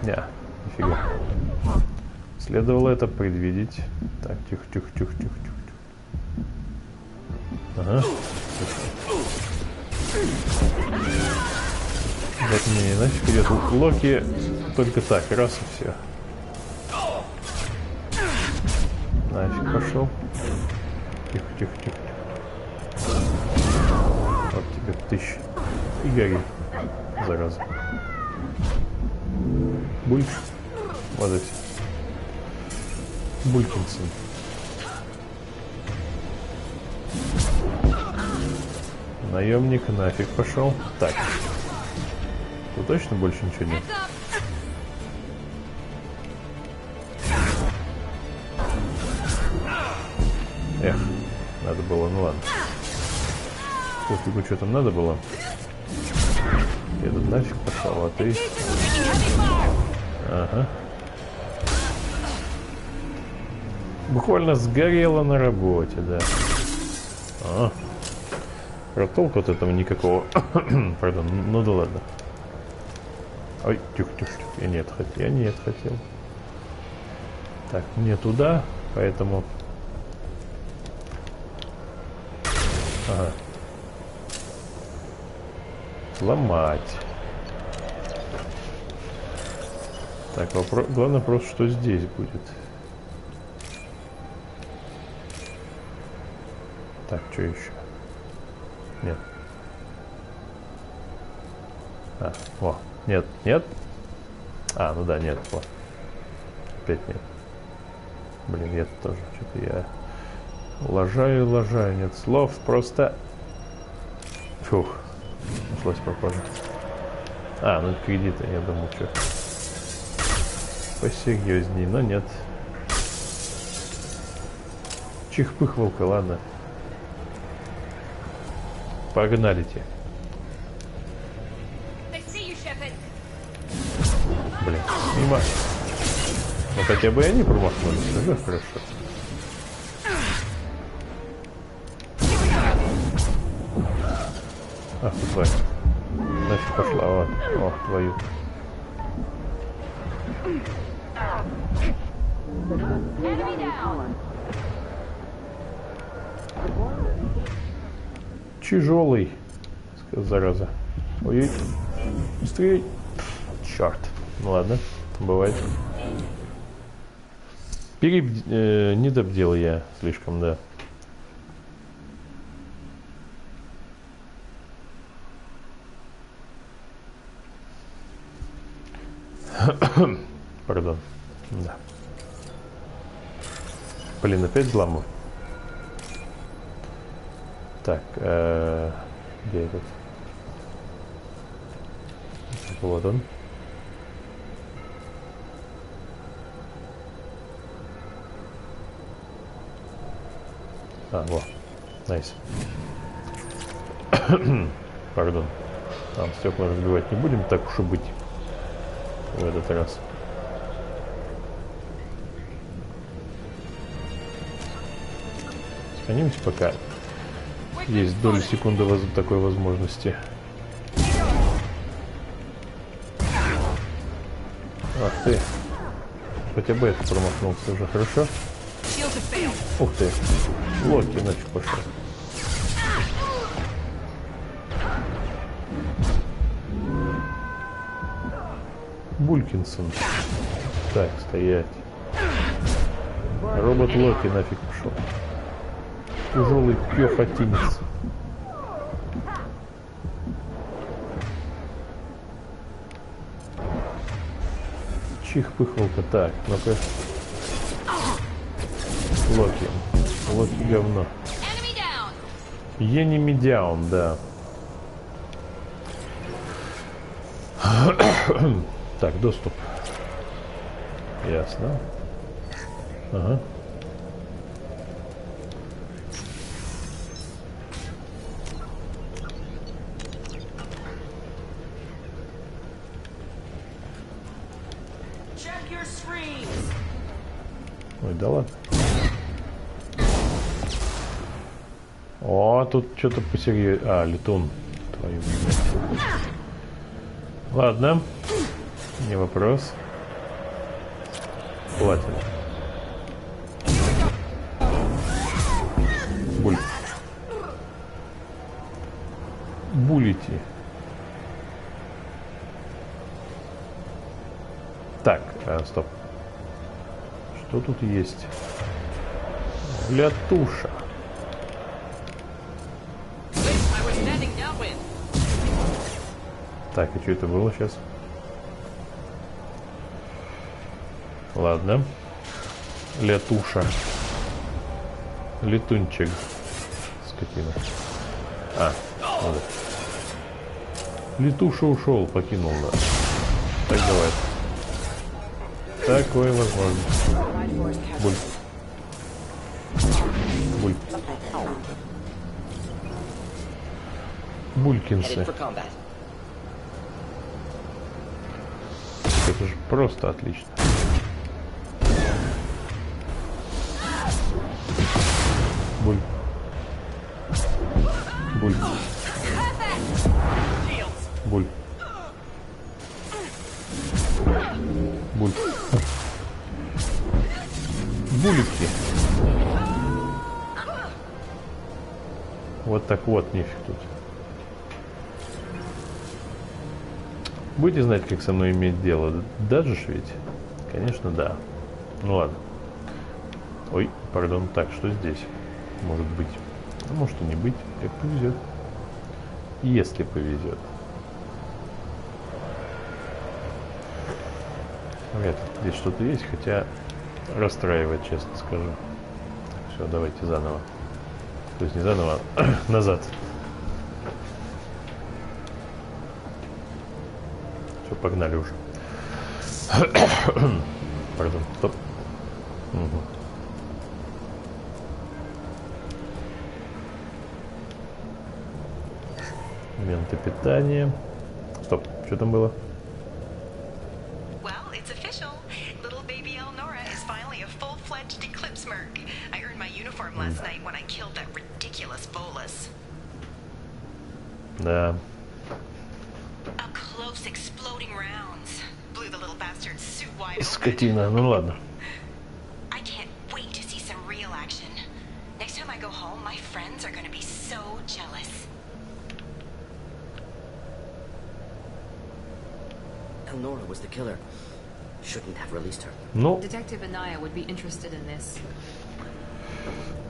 Не, нифига. Следовало это предвидеть. Так, тихо-тихо-тихо-тихо-тихо. Ага. Так, не, нафиг идет Локи. Только так, раз и все. Нафиг пошел. Тихо-тихо-тихо. Вот тебе тысяч. И гори, зараза. Бульк. Вот эти. Булькинсон. Наемник нафиг пошел. Так. Тут точно больше ничего нет. Эх, надо было, ну ладно. Пофигу, что там надо было. Этот нафиг пошел, а ты... Ага. Буквально сгорела на работе, да. А. Толку от этого никакого. Пардон, ну да ладно. Ой, тихо-тихо, я нет хотел. Так, мне туда, поэтому... Ага. Сломать. Так, главный вопрос, что здесь будет. Так, что еще? Нет. О, нет. Ну да, нет, вот. Опять нет. Блин, это тоже, что-то я... Лажаю, нет слов, просто... Фух, пришлось попозже. Ну это кредиты, я думал, что... Посерьезней, но нет. Чих-пых-волка, ладно. Погнали-те. Блин, мимо. Ну хотя бы они промахнулись, уже хорошо. Ах ты тварь. Нафиг пошла, о, твою. Тяжелый, зараза. Ой, быстрее. Черт. Ну ладно, бывает. Не добдел я слишком, да. Пардон. Да. Блин, опять взламываю. Так, где этот? Вот он. Вот. Найс. Пардон. Там стекла разбивать не будем, так уж и быть в этот раз. Сохранимся пока. Есть доли секунды такой возможности. Ах ты. Хотя бы это промахнулся уже, хорошо? Ух ты. Локи нафиг пошел. Булькинсон. Так, стоять. Робот Локи нафиг пошел. Тяжелый пехотинец. Чих-пыхалка. Так, ну-ка. Локи. Локи говно. Enemy down, да. Так, доступ. Ясно. Ага. Ой, да ладно. О, тут что-то посерьезнее. А, летун. Твою. Ладно. Не вопрос. Хватит. Буль. Булите. Так, стоп. Что тут есть? Лятуша. Так, и что это было сейчас? Ладно. Лятуша. Летунчик. Скотина. А, вот. Летуша ушел, покинул нас. Так давай. Такое возможно. Буль. Буль. Булькинсы. Это же просто отлично. Буль. Буль. Буль. Буль. Булики. Вот так вот, нифиг тут. Будете знать, как со мной иметь дело? Даже ж ведь? Конечно, да. Ну ладно. Ой, пардон. Так, что здесь? Может быть. А может и не быть. Как повезет. Если повезет. Вряд ли здесь что-то есть, хотя расстраивает, честно скажу. Так, все, давайте заново. То есть не заново, а назад. Все, погнали уже. Пардон, стоп. Угу. Венты питания. Стоп, что там было? Да. Скотина, ну ладно. Elnora was the killer. Shouldn't have released her. Ну. Detective Anaya would be interested in this.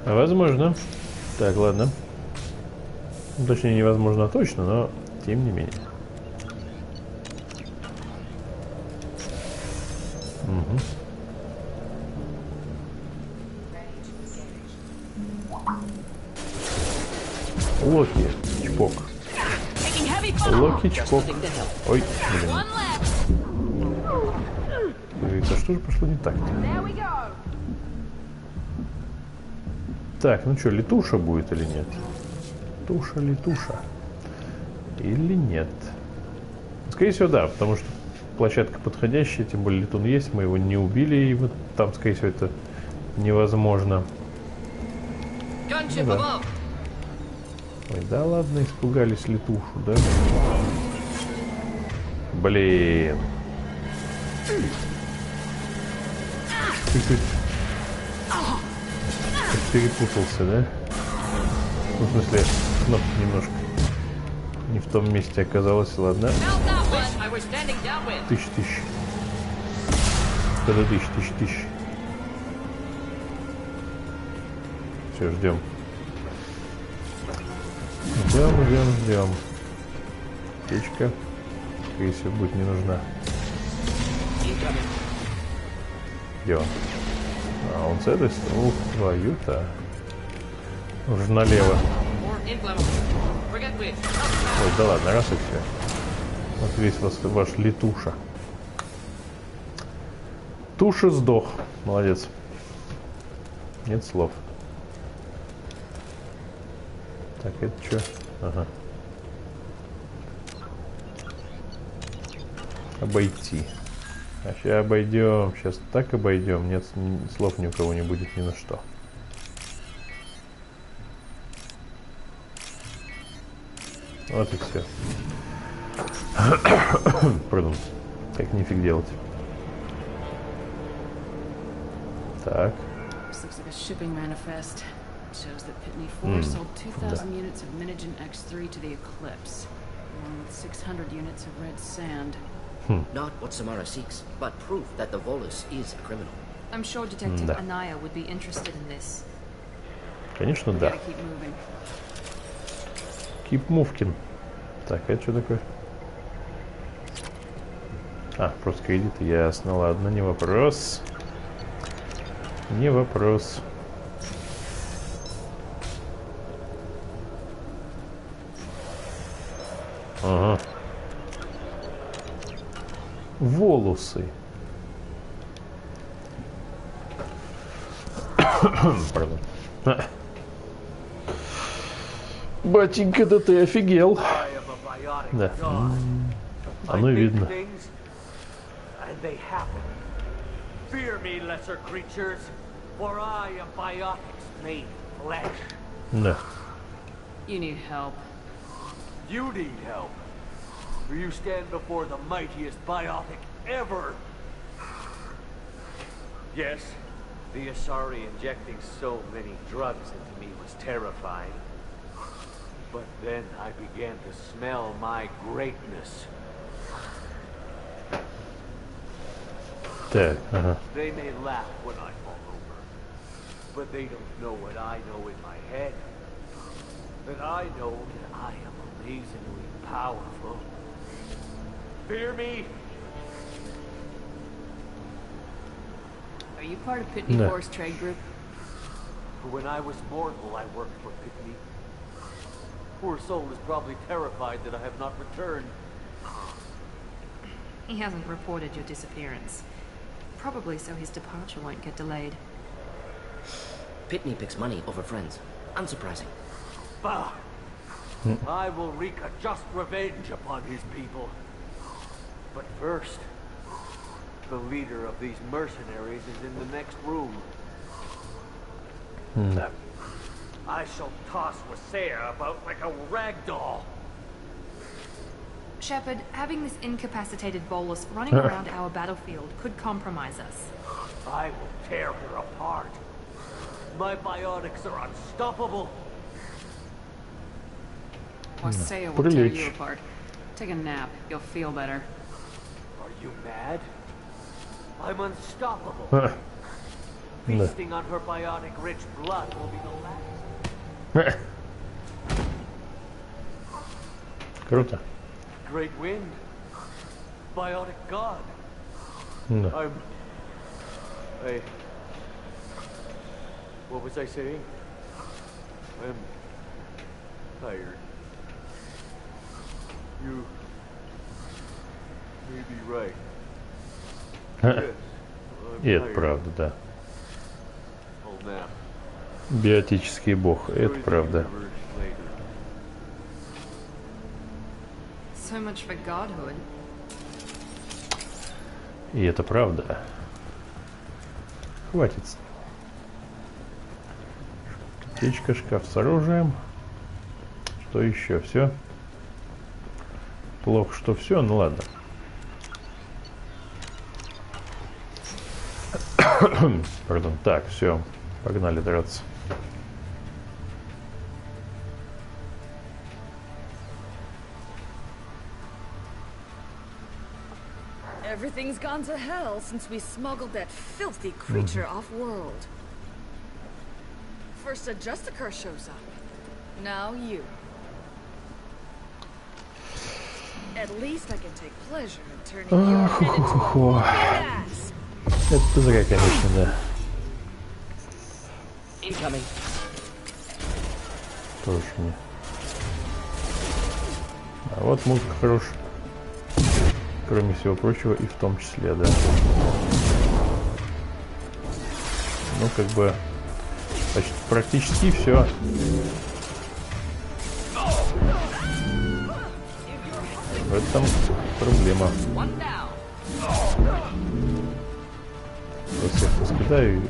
Возможно. Так, ладно. Ну, точнее, невозможно точно, но тем не менее. Угу. Локи, чпок. Локи, чпок. Ой, блин. Говорится, что же пошло не так-то? Так, ну что, летуша будет или нет? Туша, летуша. Или нет? Скорее всего, да, потому что площадка подходящая, тем более летун есть, мы его не убили, и вот там, скорее всего, это невозможно. Ну, да. Ой, да ладно, испугались летушу, да? Блин. Ты перепутался, да? Ну, в смысле, кнопка немножко не в том месте оказалась, ладно. Тысяч. Когда тысяч. Все, ждем. Ждем. Печка, скорее всего, будет не нужна. Где он? А, он с этой стороны. Ух, твою-то. Уже налево. Ой, да ладно, раз и все. Вот весь ваш летуша. Туша сдох. Молодец. Нет слов. Так, это что? Ага. Обойти. А сейчас обойдем. Сейчас так обойдем. Нет слов ни у кого не будет ни на что. Вот и все. Пардон. Как нифиг делать. Так. Shows that Pitney 4 sold 2,000 units of Minigen X3 to the Eclipse, along with 600 units of red sand. Not what Samara seeks, but proof that the Volus is a criminal. I'm sure Detective Anaya would be interested in this. Конечно, да. Keep moving. Так, это что такое? А, просто кредиты, ясно. Ладно, не вопрос. Не вопрос. Ага. Волосы. Пардон. Батенька, да ты офигел. Да. Оно и видно. Да. You need help. You need help. For you stand before the mightiest biotic ever. Yes, the Asari injecting so many drugs into me was terrifying. But then I began to smell my greatness. Так, They may laugh when I fall over, but they don't know what I know in my head. That I know that I am amazingly powerful. Fear me? Are you part of Pitney 4's trade group? When I was mortal, I worked for Pitney. Poor soul is probably terrified that I have not returned. He hasn't reported your disappearance. Probably so his departure won't get delayed. Pitney picks money over friends. Unsurprising. Bah! I will wreak a just revenge upon his people. But first, the leader of these mercenaries is in the next room. No. I shall toss Wasea about like a rag doll. Shepard, having this incapacitated Volus running around our battlefield could compromise us. I will tear her apart. My biotics are unstoppable. Wasea will tear you apart. Take a nap. You'll feel better. Are you mad? I'm unstoppable. Feasting on her biotic-rich blood will be the last. Круто. Great wind. Biotic god. No. What was I saying? I'm tired. You may be right. Yes, И это правда, да. Биотический бог, это правда. So much for godhood. И это правда. Хватит. Аптечка, шкаф с оружием. Что еще? Все? Плохо, что все, ну ладно. Пардон. Так, все. Погнали драться. Everything's gone to hell since we smuggled that filthy creature off-world. First a Justicar shows up. Now you. At least I can take pleasure in turning your head into a ass. Это зря, конечно, да. Incoming. Тоже мне. А вот музыка хорошая. Кроме всего прочего, и в том числе, да. Ну, как бы, практически все. В этом проблема. Я всех раскидаю и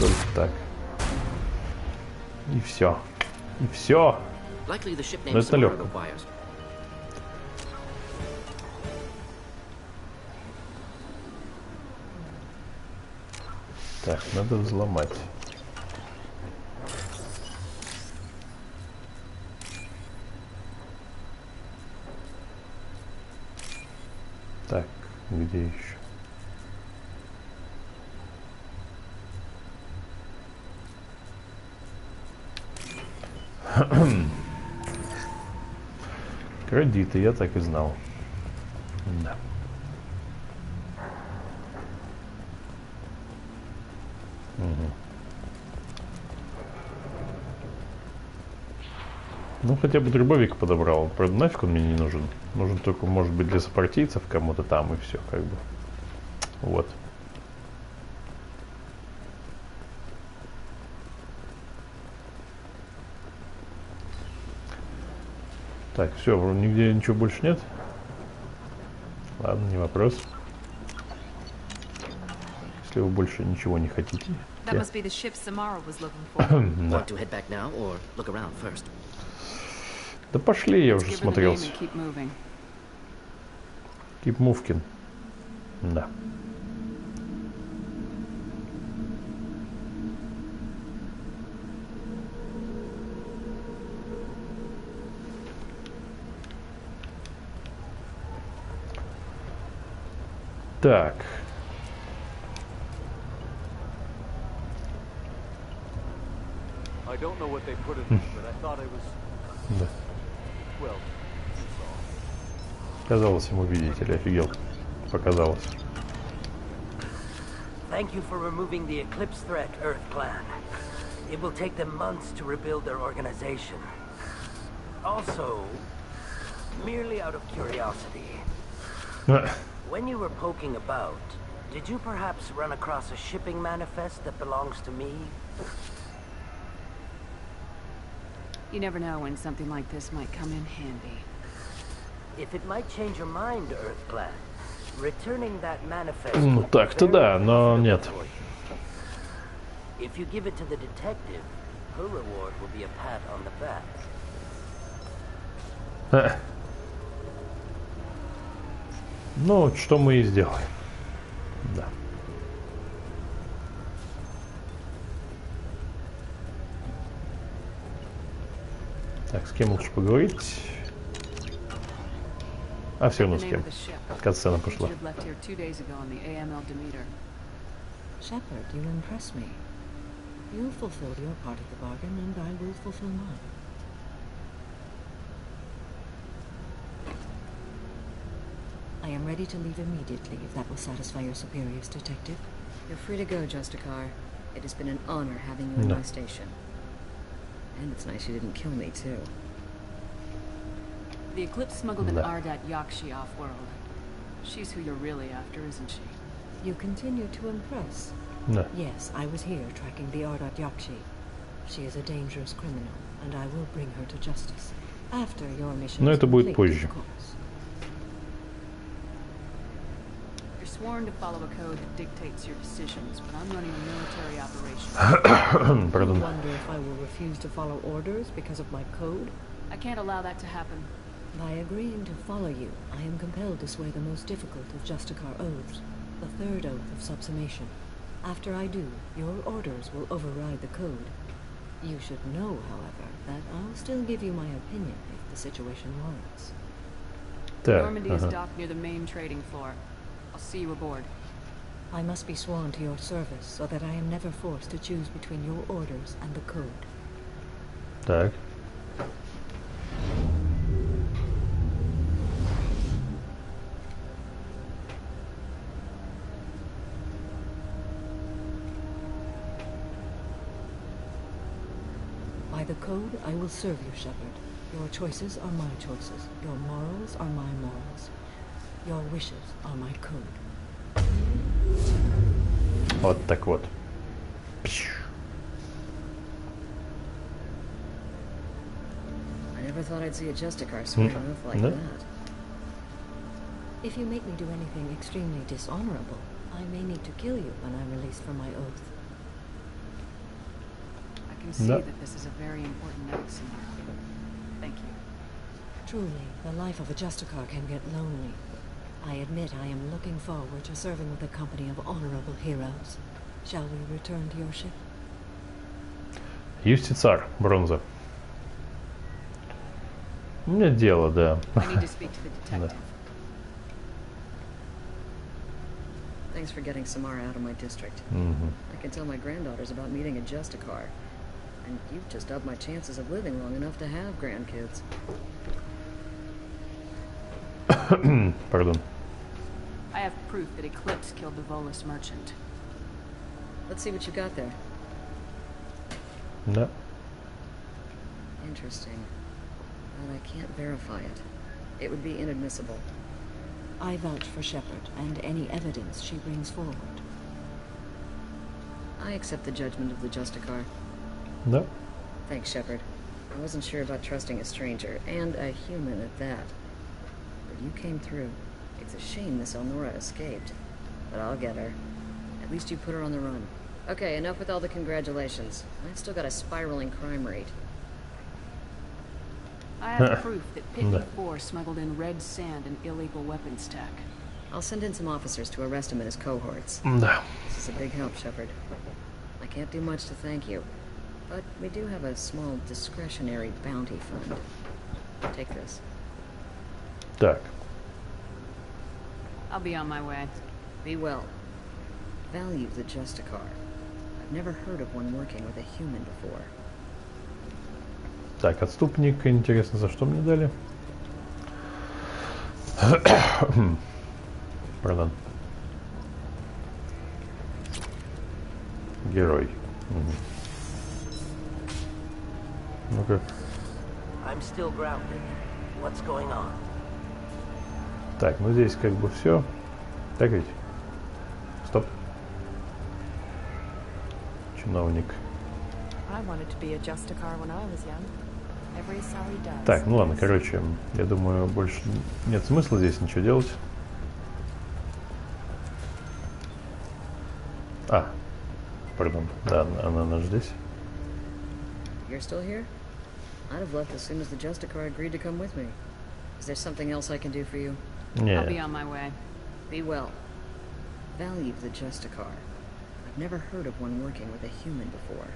только так. И все. И все. Но это легко. Так, надо взломать. Так, где еще? Кредиты, я так и знал. Да. Ну, хотя бы дробовик подобрал. Правда, нафиг он мне не нужен. Нужен только, может быть, для сопартийцев кому-то там, и все, как бы. Вот. Так, все, нигде ничего больше нет? Ладно, не вопрос. Если вы больше ничего не хотите. That must be the ship Samara was looking for. Want to head back now or look around first? Да пошли, я уже смотрелся. Keep moving. Да. Так. I don't know what they put in it, but I thought it was. Да. Well, Казалось ему, видите, офигел. Показалось. Thank you for removing the Eclipse threat, Earth Clan. It will take them months to rebuild their organization. Also, merely out of curiosity, when you were poking about, did you perhaps run across a shipping manifest that belongs to me? You never know when something like this might come in handy. If it might change your mind, Earth Clan, returning that manifest. Ну так-то да, но нет. If you give it to the detective, her reward will be a pat on the back. Ну, что мы и сделаем. Да. Так, с кем лучше поговорить? А все равно с кем. Катсцена пошла. Shepard, you impress me. You fulfilled your part of the bargain, and I will fulfill mine. I am ready to leave immediately, if that will satisfy your superiors, Detective. You're free to go, Justicar. It has been an honor having you in my station. And it's nice you didn't kill me, too. The Eclipse smuggled an Ardat Yakshi off-world. She's who you're really after, isn't she? You continue to impress. No. Yes, I was here tracking the Ardat Yakshi. She is a dangerous criminal, and I will bring her to justice. After your mission. Но это будет позже. You're sworn to follow a code that dictates your decisions, but I'm running a military operation. Pardon. I wonder if I will refuse to follow orders because of my code? I can't allow that to happen. By agreeing to follow you, I am compelled to sway the most difficult of Justicar oaths, the third oath of subsumation. After I do, your orders will override the code. You should know, however, that I'll still give you my opinion if the situation warrants. Normandy is docked near the main trading floor. I'll see you aboard. I must be sworn to your service so that I am never forced to choose between your orders and the code. Так. By the code, I will serve you, Shepard. Your choices are my choices. Your morals are my morals. Your wishes are my code. Вот так вот. I never thought I'd see a Justicar swearing off like that. If you make me do anything extremely dishonorable, I may need to kill you when I'm released from my oath. I can see that this is a very important act, Samara. Thank you. Truly, the life of a Justicar can get lonely. I admit I am looking forward to serving with a company of honorable heroes. Shall we return to your ship? Юстицар, бронза. Нет дела, да. I need to speak to the detective. Thanks for getting Samara out of my district. I can tell my granddaughters about meeting a Justicar. And you've just upped my chances of living long enough to have grandkids. Pardon. I have proof that Eclipse killed the Volus merchant. Let's see what you got there. No. Interesting. But I can't verify it. It would be inadmissible. I vouch for Shepard and any evidence she brings forward. I accept the judgment of the Justicar. No. Thanks, Shepard. I wasn't sure about trusting a stranger, and a human at that. But you came through. It's a shame Miss Elnora escaped. But I'll get her. At least you put her on the run. Okay, enough with all the congratulations. I've still got a spiraling crime rate. I have proof that Pitney 4 smuggled in red sand and illegal weapons tech. I'll send in some officers to arrest him and his cohorts. No. This is a big help, Shepard. I can't do much to thank you, but we do have a small discretionary bounty fund. Take this. Так. I'll be on my way. Be well. Value the Justicar. I've never heard of one working with a human before. Так, отступник. Интересно, за что мне дали? Пардон. Герой. Ну-ка. I'm still grounded. What's going on? Так, ну здесь как бы все. Так ведь? Стоп. Чиновник. Так, ну ладно, короче, я думаю, больше нет смысла здесь ничего делать. А, пардон, да, она здесь. You're still here? I'd have left as soon as the Justicar agreed to come with me. Is there something else I can do for you? Yeah. I'll be on my way. Be well. Value the Justicar. I've never heard of one working with a human before.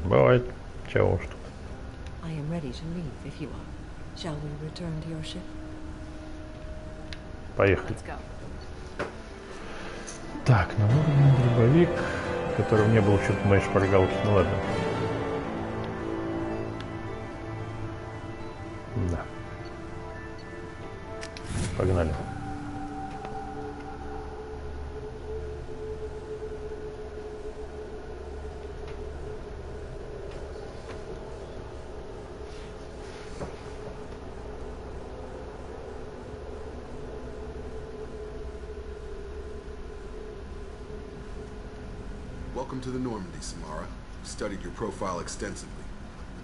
Бывает. Чего уж тут. I am ready to leave if you are. Shall we return to your ship? Поехали. Let's go. Так, на уровне дробовик, в котором не было что-то моей шпаргалки. Ну ладно. Да. Погнали. Welcome to the Normandy, Samara. I've studied your profile extensively.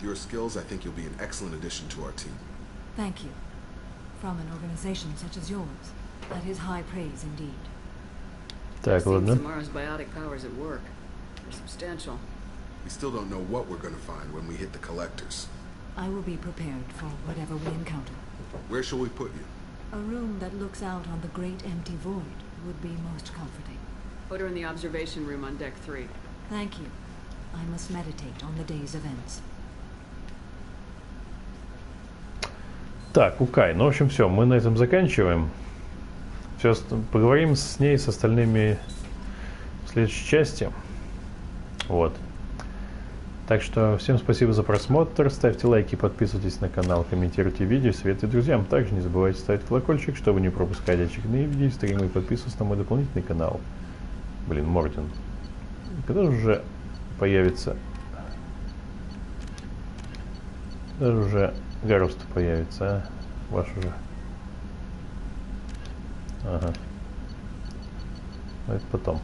With your skills, I think you'll be an excellent addition to our team. Thank you. From an organization such as yours, that is high praise indeed. Так, ладно. Samara's biotic powers at work. They're substantial. We still don't know what we're going to find when we hit the collectors. I will be prepared for whatever we encounter. Where shall we put you? A room that looks out on the great empty void would be most comforting. Put her in the observation room on deck 3. Thank you. I must meditate on the day's events. Так, Укай. Ну, в общем, все. Мы на этом заканчиваем. Сейчас поговорим с ней, с остальными в следующей части. Вот. Так что всем спасибо за просмотр. Ставьте лайки, подписывайтесь на канал, комментируйте видео, советуйте друзьям. Также не забывайте ставить колокольчик, чтобы не пропускать очередные видео, стримы и подписываться на мой дополнительный канал. Блин, Морден. Когда же уже появится... Когда же уже Гарус появится, а? Ваш уже. Ага. Это потом.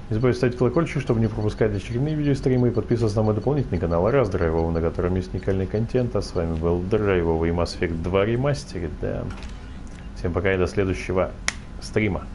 Не забывайте ставить колокольчик, чтобы не пропускать очередные видео, стримы и подписываться на мой дополнительный канал Раз Драйвовый, на котором есть уникальный контент. А с вами был Драйвовый Mass Effect 2 Remastered. Да. Всем пока и до следующего стрима.